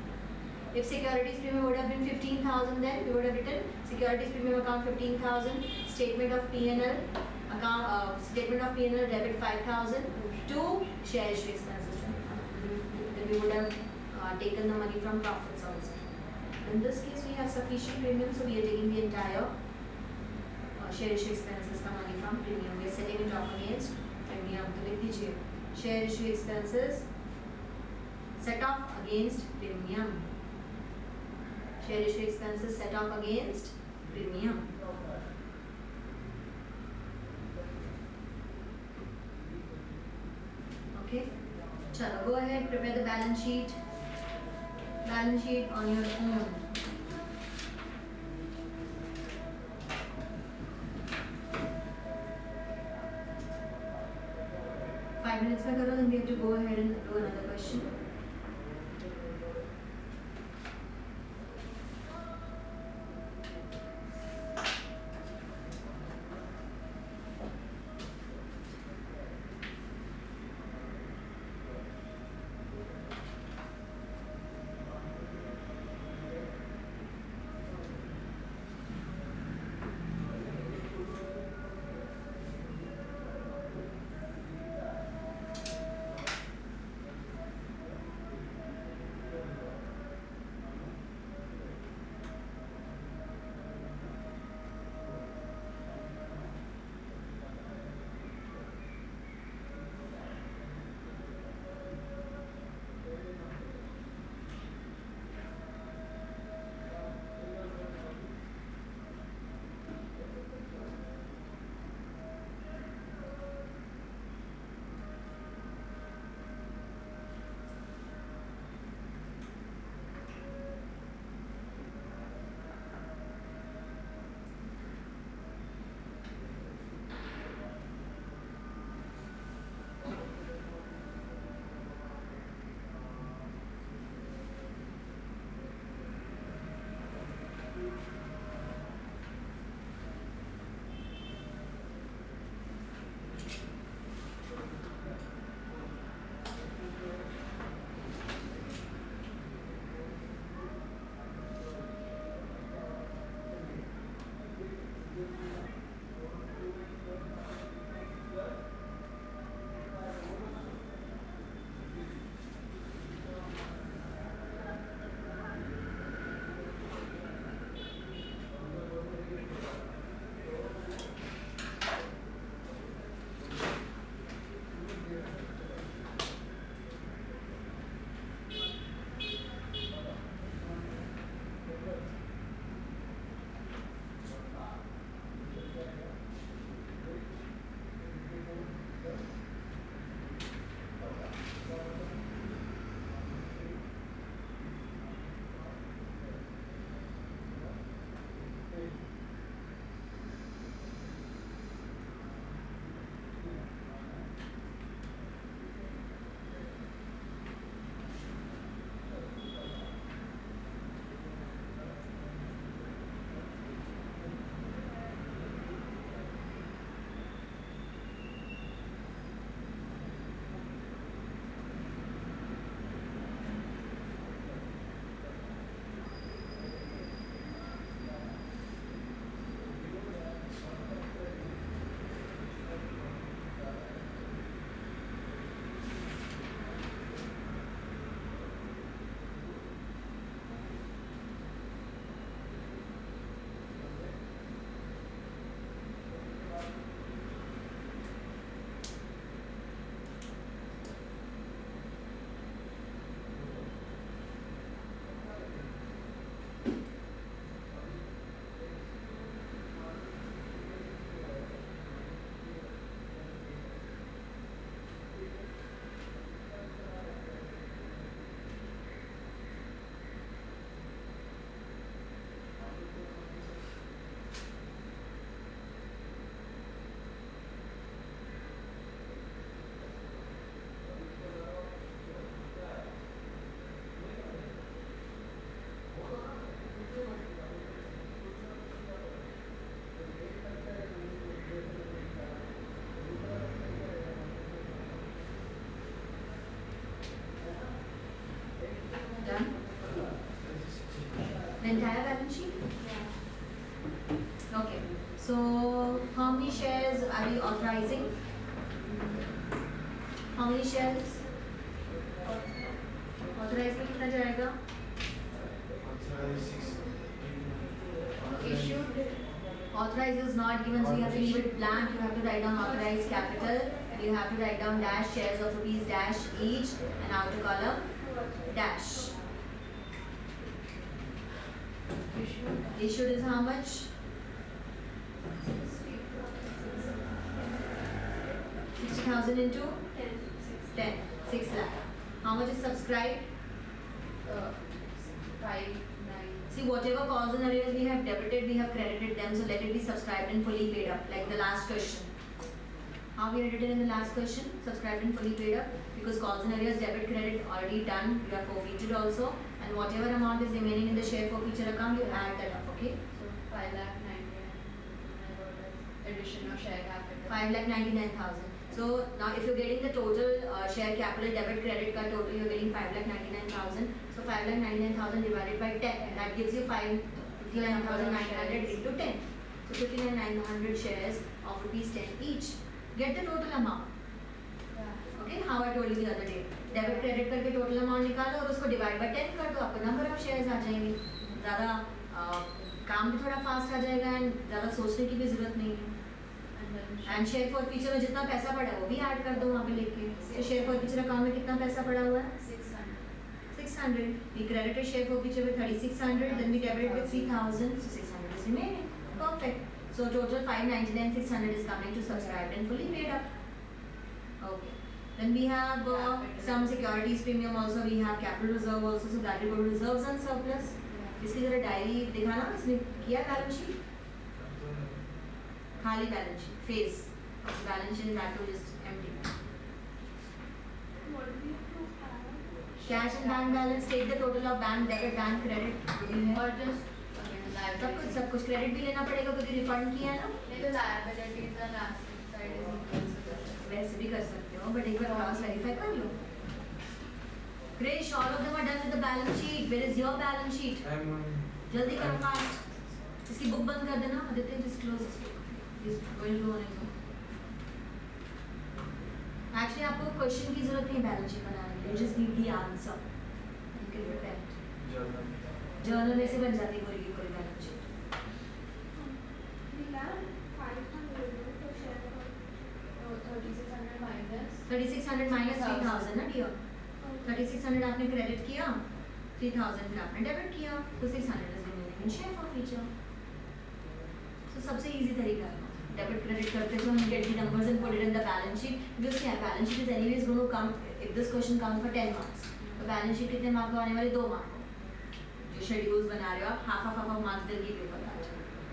If securities premium would have been 15,000, then we would have written securities premium account 15,000, statement of P&L account, statement of P&L debit 5,000 to share issue expenses. Then we would have taken the money from profits also. In this case, we have sufficient premium, so we are taking the entire share issue expenses का money from premium. We are setting it off against premium. तो लिख दीजिए share issue expenses set off against premium. Share issue expenses set off against premium. Okay. चलो, go ahead, prepare the balance sheet. Balance sheet on your own. 5 minutes में करो, then we have to go ahead and do another question. The entire balance sheet? Yeah. Okay. So how many shares are we authorizing? How many shares? Authorized में कितना जाएगा? Issued. Authorized is not given, so you have to leave it blank. You have to write down authorized capital, and you have to write down dash shares of rupees dash each, and outer column dash. Issued is how much? 60,000 into 10, 6 lakh. How much is subscribed? 5, 9. See, whatever calls and arrears we have debited, we have credited them, so let it be subscribed and fully paid up, like the last question. How we had it in the last question? Subscribed and fully paid up, because calls and arrears, debit, credit already done, you have forfeited also, and whatever amount is remaining in the share forfeiture account, you add that up, okay? So 5,99,000. Addition of share capital. 5,99,000. So now if you're getting the total share capital debit credit card total, you're getting 5,99,000. So 5,99,000 divided by 10, that gives you 59,900 into 10. So 59,900 shares of rupees 10 each. Get the total amount. Yeah. Okay, how I told you the other day. Debit credit करके total amount निकालो और उसको divide by 10 कर दो, आपको number of shares आ जाएंगे. ज़्यादा काम भी थोड़ा fast आ जाएगा and ज़्यादा सोचने की भी ज़रूरत नहीं है. एंड शेयर फॉर फ्यूचर में जितना पैसा पड़ा है वो भी ऐड कर दो वहाँ पे लेके. तो शेयर फॉर फ्यूचर अकाउंट में कितना पैसा पड़ा हुआ है? 600. We credited share for future with 3,600, then we debited with 3,000, so 600 is remaining. Perfect. So total 599, 600 is coming to subscribed and fully paid up. Okay. Then we have some securities premium also. We have capital reserve also, so that will go to reserves and surplus. इसकी जरा diary दिखाना, इसने किया balance sheet? खाली balance sheet, face balance sheet that too is empty. Cash and bank balance, take the total of bank debit, bank credit. और just सब कुछ credit भी लेना पड़ेगा क्योंकि रिफंड किया है ना. नहीं तो liabilities and asset side is equal to that. वैसे भी कर सकते हो, बट एक बार क्रॉस वेरीफाई कर लो. Krish, all of them are done with the balance sheet. Where is your balance sheet? जल्दी करो फास्ट. इसकी बुक बंद कर देना. Aditya just close this book. He's going to go on his own. Actually आपको question की जरूरत नहीं बैलेंस शीट बनाने के लिए. You just need the answer. You can prepare it. Journal में से बन जाती है कोई बैलेंस शीट. 3,600 minus 3,000 ना डियर. 3,600 आपने क्रेडिट किया, 3,000 फिर आपने डेबिट किया, तो 600 is remaining in share for future. So सबसे easy तरीका है. डेबिट क्रेडिट करते तो हम get the numbers and put it in the balance sheet. Because क्या balance sheet is anyways going to come if this question comes for 10 marks. तो balance sheet कितने mark आने वाले? 2 मार्क. जो शेड्यूल्स बना रहे हो आप half marks they'll give you for that.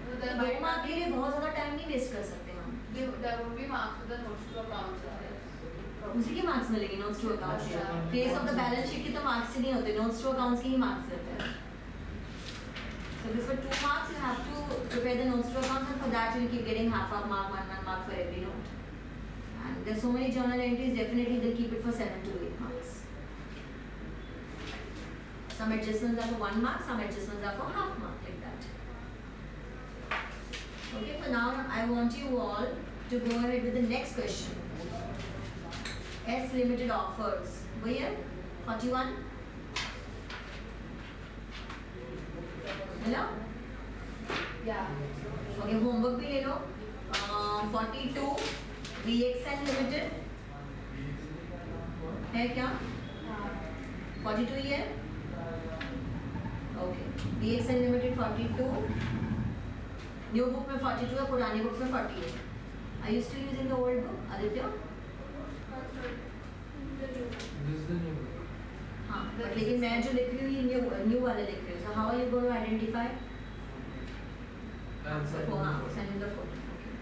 So there 2 might mark के लिए बहुत ज़्यादा टाइम नहीं वेस्ट कर सकते हम. there would be marks for the notes to accounts. उसी के मार्क्स मिलेंगे नोट्स टू अकाउंट्स के. Face of the balance sheet के तो मार्क्स ही नहीं होते, नोट्स टू अकाउंट्स के ही मार्क्स रहते हैं. So before 2 marks you have to prepare the notes to accounts, and for that you keep getting half mark, 1 mark for every note. And there's so many journal entries, definitely they'll keep it for 7 to 8 marks. Some adjustments are for 1 mark, some adjustments are for half mark, like that. Okay, for now I want you all to go ahead with the next question. S limited offers. Where? 41. Hello? Yeah. Okay, homework भी ले लो. 42. VXN Limited. है क्या? 42 ही है? Okay. VXN Limited 42. New book में 42 है, पुरानी book में 48. Are you still using the old book, Aditya? This is the new book. हाँ, but लेकिन मैं जो लिख रही हूँ ये न्यू वाले लिख रही हूँ. So how are you going to identify? And So send for the हाँ, photo. send in the photo. Okay.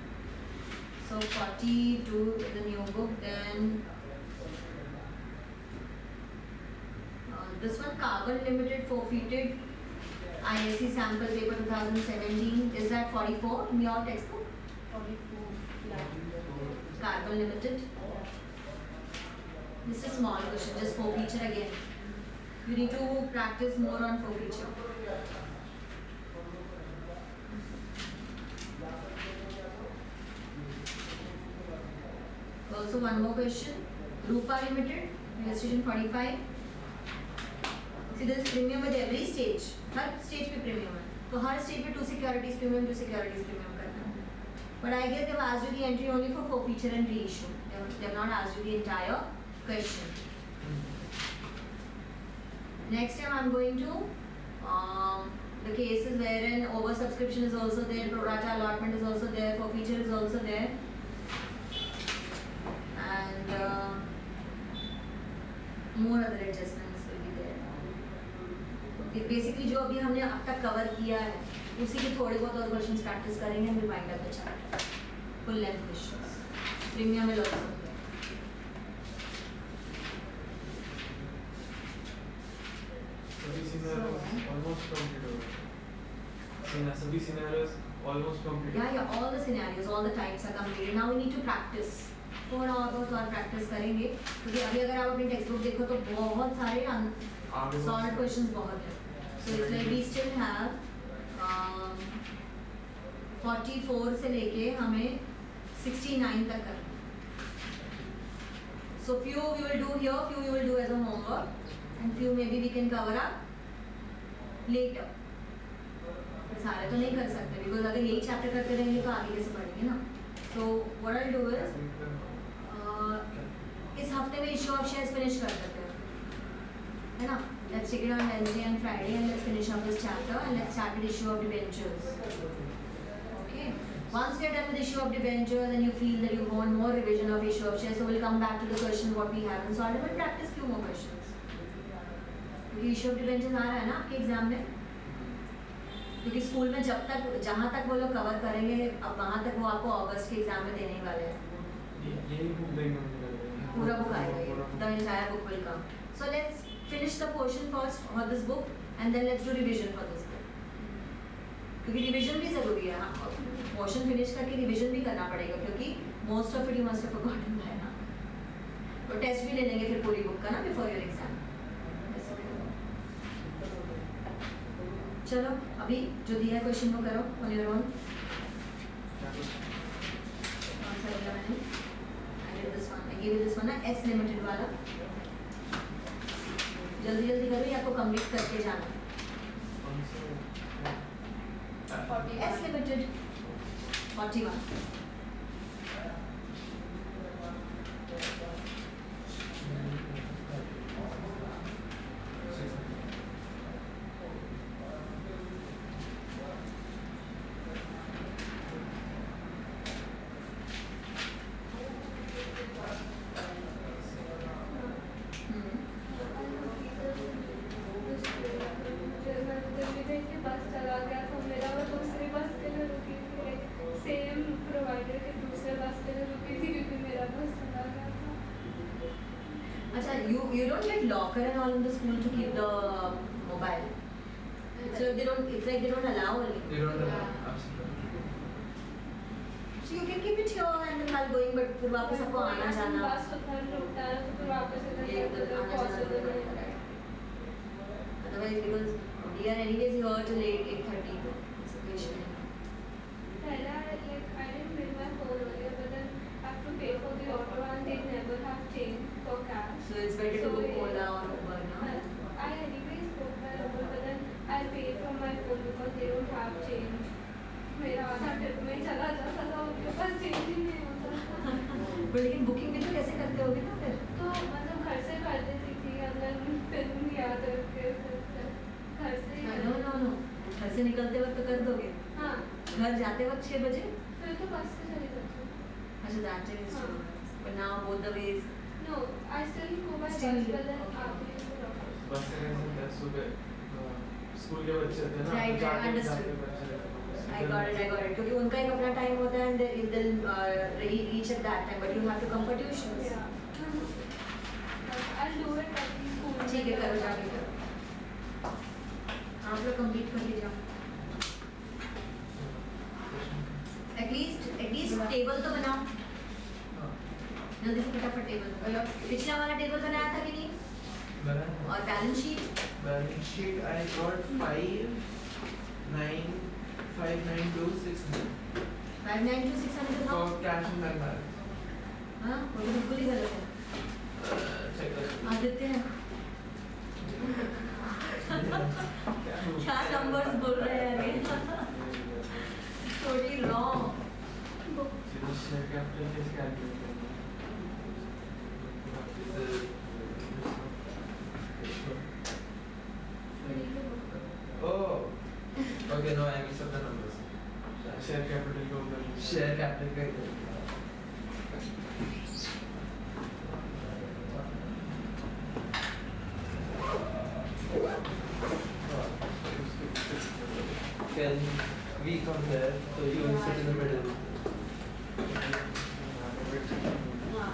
So 42 is the new book. Then this one, Carbon Limited forfeited ISC sample paper 2017. Is that 44 in your textbook? 44. Yeah. Carbon Limited. This is a small question, just forfeiture again. You need to practice more on forfeiture. Also one more question. Rupa Limited, registration 45. See, there is premium at every stage. Her stage पे premium है. तो हर stage पे 2 securities premium करना है. But I guess they've asked you the entry only for forfeiture and reissue. They've not asked you the entire question. Next time I'm going to the cases wherein oversubscription is also there, pro rata allotment is also there, forfeiture is also there, and more other adjustments will be there. Okay, basically जो अभी हमने अब तक cover किया है उसी के थोड़े बहुत और क्वेश्चंस प्रैक्टिस करेंगे and we'll wind up the chapter. Full length questions. Premium will also be there. सभी scenarios almost completed. सभी scenarios almost completed. Yeah, all the scenarios, all the types are completed. Now we need to practice. थोड़ा और practice करेंगे क्योंकि अभी अगर आप अपनी टेक्स्ट बुक देखो तो बहुत सारे सॉल्व क्वेश्चंस बहुत हैं. So it's like we still have 44 से लेके हमें 69 तक करना है. So few we will do here, few we will do as a homework, and few maybe we can cover up later. सारे तो नहीं कर सकते because अगर यही चैप्टर करते रहेंगे तो आगे कैसे बढ़ेंगे ना. So what I'll do is इस हफ्ते में इशू ऑफ शेयर्स फिनिश कर देते हैं, है ना. Let's take it on Wednesday and Friday and let's finish up this chapter and let's start with issue of debentures. Okay. Once we are done with issue of debentures and you feel that you want more revision of issue of shares, so we'll come back to the question what we haven't solved, but practice few more questions. क्योंकि issue of debentures आ रहा है ना आपके exam में, क्योंकि school में जब तक जहाँ तक वो लोग कवर करेंगे अब वहाँ तक वो आपको अगस्त के एग्जाम में देने ही वाले हैं. यही बुक देंगे पूरा बुक आएगा, the entire book will come. So let's finish the portion first for this book and then let's do revision for this book. क्योंकि रिविजन भी ज़रूरी है. हाँ, पोर्शन फिनिश करके रिविजन भी करना पड़ेगा क्योंकि most of it you must have forgotten by now. तो टेस्ट भी ले लेंगे फिर पूरी बुक का ना बिफोर योर एग्जाम. चलो अभी जो दिया है क्वेश्चन वो करो ऑन योर ओन. आंसर दिया मैंने. I did this one. I gave you this one ना S लिमिटेड वाला. जल्दी जल्दी करो या आपको कंप्लीट करके जाना. S limited 41. You don't get locker and all in the school to keep the mobile. So they don't. It's like they don't allow it. They don't have absolutely. So you can keep it here and then while going, but फिर वापस आपको आना जाना. बस उधर रुकता है तो फिर वापस इधर आना पॉसिबल जाना. नहीं है. Otherwise, because we are anyways here till 8:30. It's a patient. पहला like I didn't bring my phone earlier, but then I have to pay for the auto and they never have change for cash. So it's better to book Ola or Uber, no? I anyways book my Uber, but then I pay from my phone because they don't have change. मेरा आधा trip में चला जाता था उनके पास change ही नहीं होता. पर लेकिन बुकिंग भी तो कैसे करते होगे ना फिर? तो मतलब घर से कर देती थी अगर फिल्म याद रखे घर से. नो घर से निकलते वक्त तो कर दोगे. हाँ. घर जाते वक्त 6 बजे. फिर तो बस से चली जाती हूँ. अच्छा that is true. But now both the ways. No, I still go by Still bus, you- but then आती हूँ तो वापस. बस से कैसे 10 सुबह स्कूल के बच्चे थे ना. Right, जाते understood. जाते बच्चे. I got it. क्योंकि उनका एक अपना टाइम होता है and they'll reach at that time, but you have to come for tuitions. Yeah. I'll do it at the school. ठीक है करो जाके करो. आप लोग कंप्लीट कर लीजिए. एटलीस्ट टेबल तो बनाओ. जल्दी से फटाफट टेबल. पिछला वाला टेबल बनाया था कि नहीं? और balance sheet. Balance sheet I got 5, 9, 592,600 592,600 for now? cash and bank balance. हाँ वो तो बिल्कुल ही गलत है। Check that. आदित्य क्या नंबर्स बोल रहे हैं ये? Totally wrong. शेयर कैपिटल कैसे कैलकुलेट करना Oh, okay. No, I mixed up the numbers. Share capital को Share capital का Can we compare? So you will sit in the middle. हाँ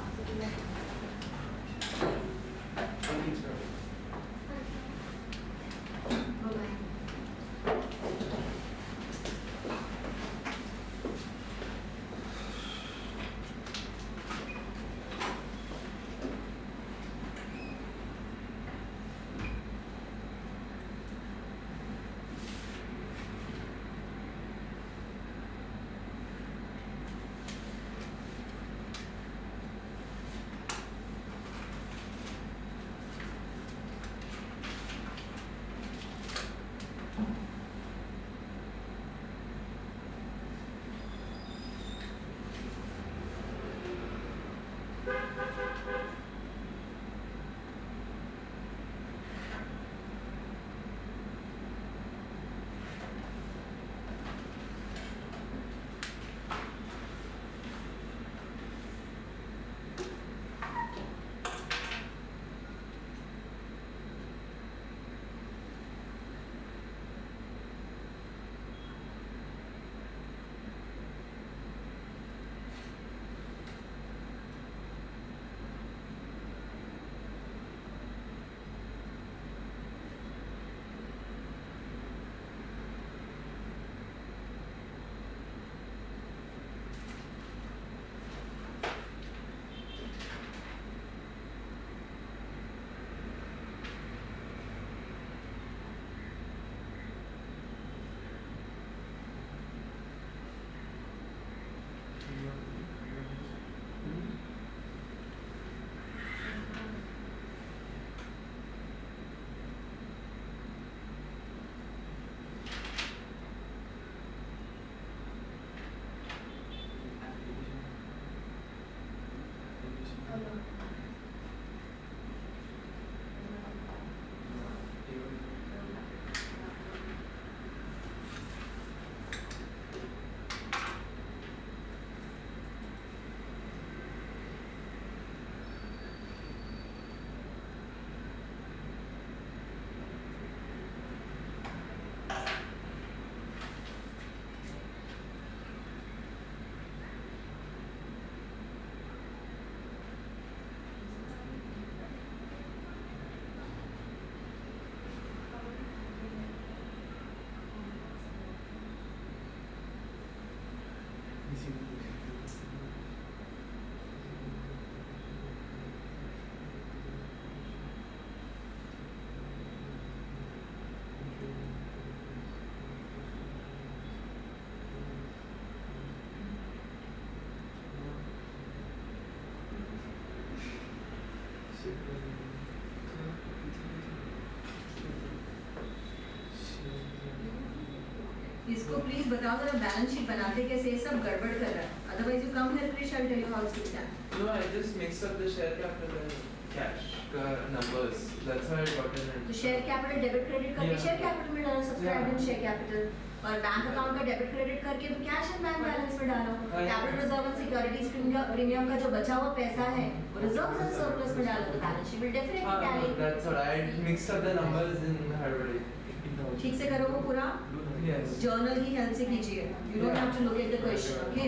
bye-bye. इसको प्लीज बताओ जरा बैलेंस शीट बनाते कैसे ये सब गड़बड़ कर रहा है otherwise you come here please I tell you how to do No, I just mixed up the share capital and cash numbers. That's how I got in it. तो शेयर कैपिटल डेबिट क्रेडिट करके Yeah. Share capital में डालो subscribe इन Yeah. Share capital और bank account का debit credit करके तो cash and bank balance में डालो Yeah. Capital reserve and securities premium का जो बचा हुआ पैसा है वो रिजर्व्स एंड सरप्लस में डालो तो balance sheet will definitely tally That's what I mixed up the numbers in Harvard. ठीक से करो वो पूरा Yes. जर्नल की हेल्प से कीजिए you don't have to look at the question okay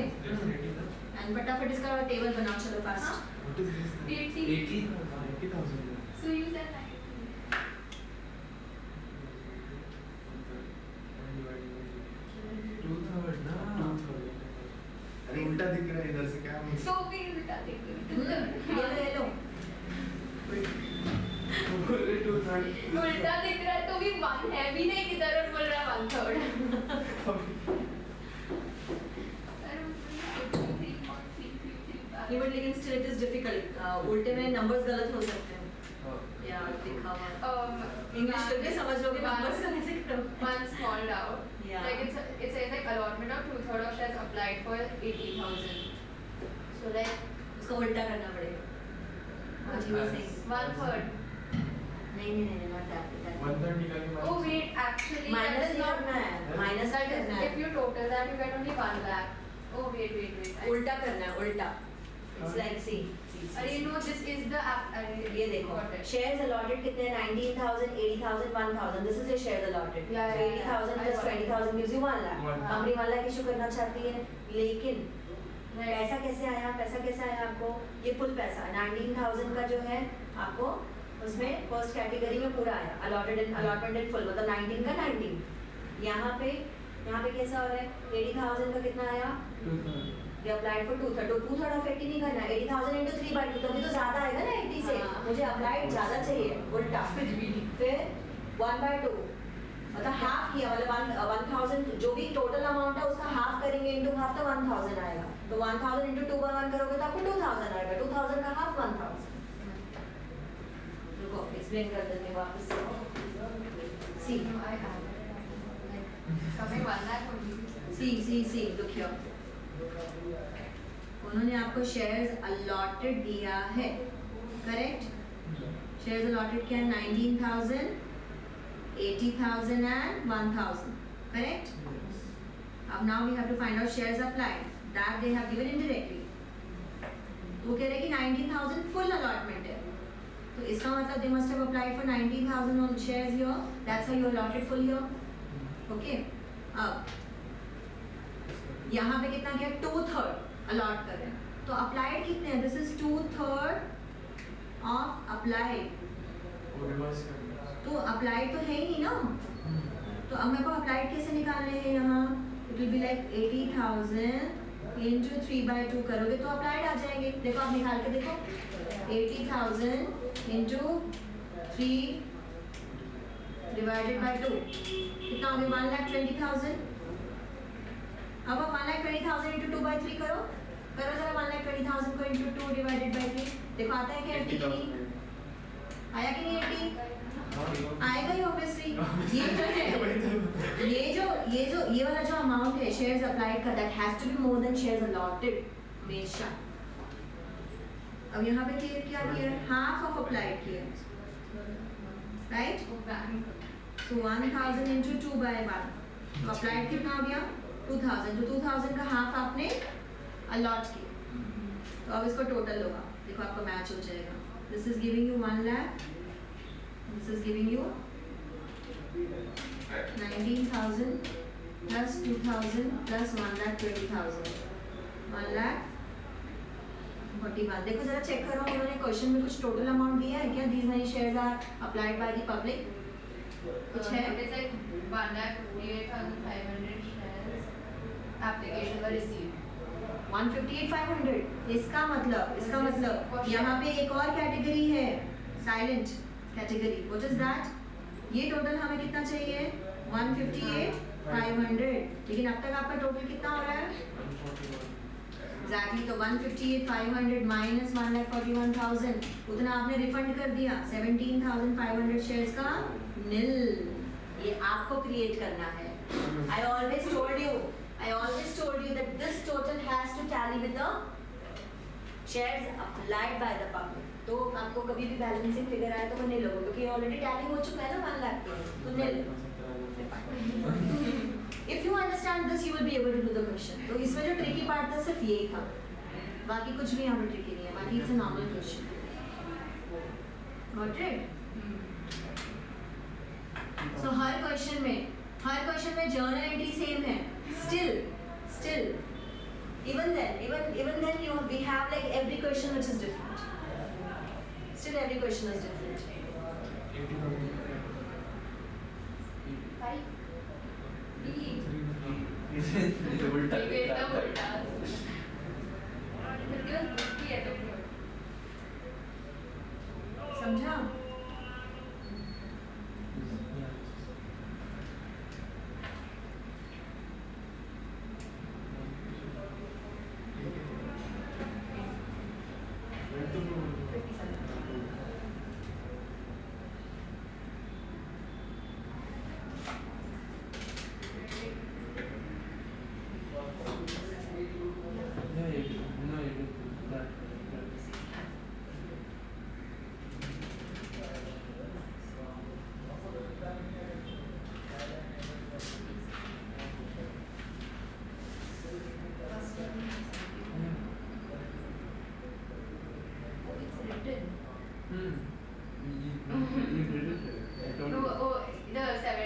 and फटाफट इसका टेबल बनाओ चलो fast What is this? 80. 80,000. So you said 90. 2/3 ना. 2,000. अरे उल्टा दिख रहा है इधर से क्या So we उल्टा देखो. ये लो बोले 2/3. उल्टा दिख रहा है तो भी 1 है भी नहीं किधर और बोल रहा है 1/3. इज डिफिकल्ट, उल्टे में नंबर्स गलत हो सकते हैं हाँ यार, लिखा हुआ इंग्लिश करके समझ लोगे नंबर्स का कैसे करो. One small doubt. Yeah. Like it says like allotment of 2/3 of shares applied for 80,000. So like उसका उल्टा करना पड़ेगा. What you were saying? 1/3. नहीं not that. 1/3 निकाल के Oh wait, actually minus that is नहीं not. करना है, माइनस That नहीं is करना if है, you total that you get only 1 lakh. Oh wait. उल्टा करना है, उल्टा. It's हाँ. like see. अरे no, this is the app. ये देखो, shares allotted कितने हैं? 19,000, 80,000, 1,000. This is your shares allotted. Yeah, So yeah, 80,000 I plus got it. 20,000 gives you 1 lakh. 1 lakh. Company 1 lakh issue करना चाहती है, लेकिन पैसा कैसे आया आपको? ये फुल पैसा 19,000 का जो है आपको उसमें फर्स्ट कैटेगरी में पूरा आया, allotment in full, मतलब 19 का 19. यहाँ पे कैसा हो रहा है? 80,000 का कितना आया? 2/3 We applied for 2/3. 2/3 of 80 नहीं करना है, 80,000 into 3/2, तभी तो ज़्यादा आएगा ना 80 से. हाँ. मुझे applied ज़्यादा चाहिए, उल्टा. फिर 1/2, मतलब हाफ किया, मतलब 1,000 जो भी टोटल अमाउंट है उसका हाफ करेंगे, इंटू हाफ तो 1,000 आएगा. तो 1,000 इंटू 2/1 करोगे तो आपको 2,000 आएगा. 2,000 का हाफ 1,000. रुको एक्सप्लेन कर देते हैं वापस से. सी No, I have it. Like coming 1 lakh only. C look here. उन्होंने आपको शेयर्स अलॉटेड दिया है, करेक्ट? शेयर्स अलॉटेड क्या है? 19,000, 80,000 एंड 1,000, करेक्ट? अब now we have to find out shares applied that they have given indirectly. तो वो कह रहे हैं कि 19,000 फुल अलॉटमेंट है, तो इसका मतलब they must have applied for 19,000 on shares here, that's why you allotted full here. Okay, अब यहाँ पे कितना गया? 2/3 अलॉट कर रहे हैं, तो अप्लाइड कितने हैं? This is 2/3 of applied. वो रिवर्स करना. तो अप्लाइड तो है ही नहीं ना, तो अब मेरे को अप्लाइड कैसे निकालने हैं? यहाँ it will be like 80,000 into 3/2 करोगे तो अप्लाइड आ जाएंगे. देखो आप निकाल के देखो, 80,000 into 3 divided by 2 कितना हो गया? 1,20,000. अब आप 1,20,000 into 2/3 करो जरा. 1,20,000 को into 2 divided by 3 देखो आता है क्या? 80 की नहीं आया कि नहीं? 80 आएगा ही ऑब्वियसली. ये जो है ये वाला जो अमाउंट है शेयर्स अप्लाइड का, that has to be more than shares allotted हमेशा. अब यहाँ पे क्या किया है? हाफ ऑफ अप्लाइड किया है, राइट? So 1,000 into 2/1, तो अप्लाइड कितना हो गया? 2,000. तो 2,000 का हाफ आपने अलॉट किया, तो अब इसको टोटल होगा, देखो आपका मैच हो जाएगा. This is giving you 1 lakh, this is giving you 19,000 plus 2,000 plus 1,20,000, 1,41,000. देखो जरा चेक करो उन्होंने क्वेश्चन में कुछ टोटल अमाउंट दिया है क्या? These money shares are applied by the public, कुछ है? It is like 1,58,500 shares application were received. 158,500. इसका मतलब यहाँ पे एक और कैटेगरी है, silent category. What is that? ये टोटल हमें कितना चाहिए? 158,500. लेकिन अब तक आपका टोटल कितना हो रहा है? एग्जैक्टली, तो 158,500 माइनस 1,41,000, उतना आपने रिफंड कर दिया. 17,500 शेयर्स का नील. ये आपको क्रिएट करना है. I always told you that this total has to tally with the shares applied by the public. तो आपको कभी भी बैलेंसिंग फिगर आए तो वो नील होगा, क्योंकि ऑलरेडी टैली हो चुका है ना 1 लाख के, तो नील. If you understand this, you will be able to do the question. तो इसमें जो tricky part था सिर्फ यही था, बाकी कुछ भी यहाँ पे tricky नहीं है, बाकी it's a normal question. Got it? So her question में जर्नल एंट्री सेम है. Still, even then we have like every question which is different. Still every question is different. 5 B. उल्टा ये एकदम उल्टा. बिल्कुल B है तो. समझा?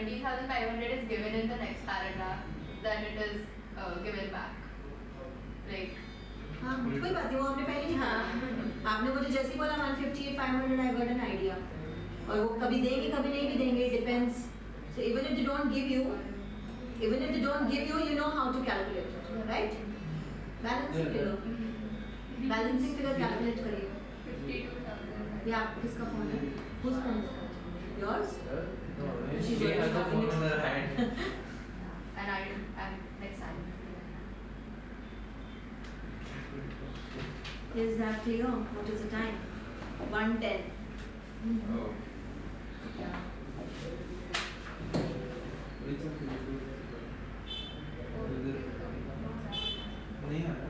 17,500 is given in the next paragraph, then it is given back. Like, हाँ कोई बात नहीं, वो हमने पहले ही कहा। आपने मुझे जैसे ही बोला 158 500 आई गॉट एन आइडिया, और वो कभी देंगे कभी नहीं भी देंगे, it depends. So even if they don't give you, you know how to calculate it, right? Balancing figure, balancing figure calculate करिए। 52,000. ये आप किसका फोन है? Whose phone is that? Yours? No, She's she has already the phone in having her it. hand. And I'm like silent. Is that clear? What is the time? 1:10. Oh. Yeah. Which one can you do? नहीं आ रहा।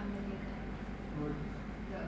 I'm really good. Yeah.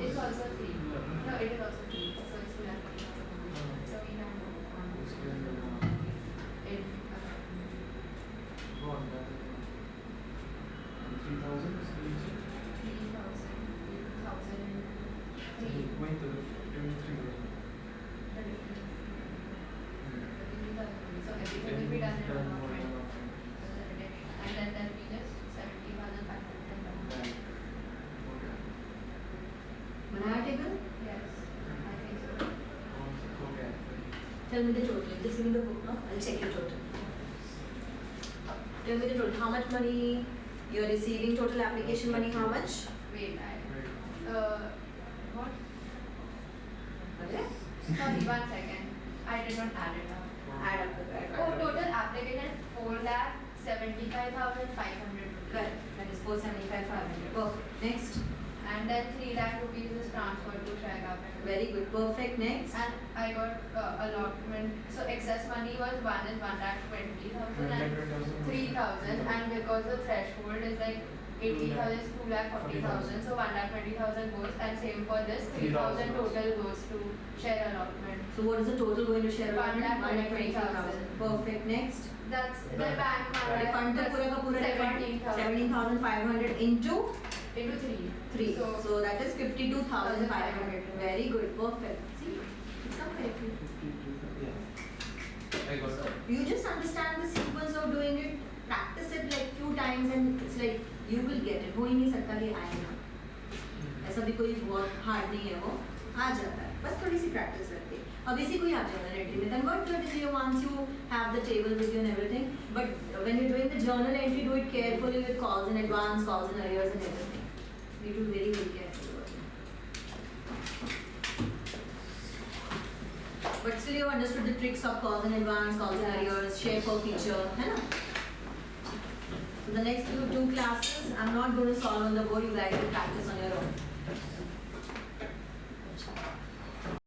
It's also free. No, it is also free. So it's full application. So we have it. 3,000 3,000. going to 23,000. So everything will be done in one moment. And then that we just 70,500. बनाया table? Yes, I think so. Okay. Tell me the total. Just give me the book now. I'll check your total. Tell me the total. How much money you're receiving? Total application money, how much? Wait, what? Okay. Sorry, 1 second. I did not add it up. Add up the Oh, total application 4,67,500. 75,500 rupees. Correct. That is 475, 500. Perfect. Next. And then 3 lakh rupees is transferred to share capital. Very good. Perfect. Next. And I got allotment. So excess money was 1,20,000 and 3,000, and because the threshold is like 80,000 is 2,40,000, so 1,20,000 goes, and same for this 3,000 total goes to share allotment. So what is the total going to share? 1,20,000. Perfect. Next. That's the bank money. Refund का पूरा का पूरा refund 17,000 17,500 into into 3. 3. So, So that is 52,500. Very good. Perfect. See, it's come correctly. Yeah. I got that. You just understand the sequence of doing it, practice it like few times, and it's like you will get it. हो ही नहीं सकता कि आएगा. ऐसा भी कोई बहुत hard नहीं है, वो आ जाता है. बस थोड़ी सी practice लगती है. अब इसी को ही आप journal entry में convert कर दीजिए once you have the table with you and everything. But when you're doing the journal entry, do it carefully with calls in advance, calls in arrears and everything. You do very very carefully. But still you have understood the tricks of calls in advance, calls in arrears, share per feature, है ना? So the next two classes, I'm not going to solve on the board. You guys will practice on your own.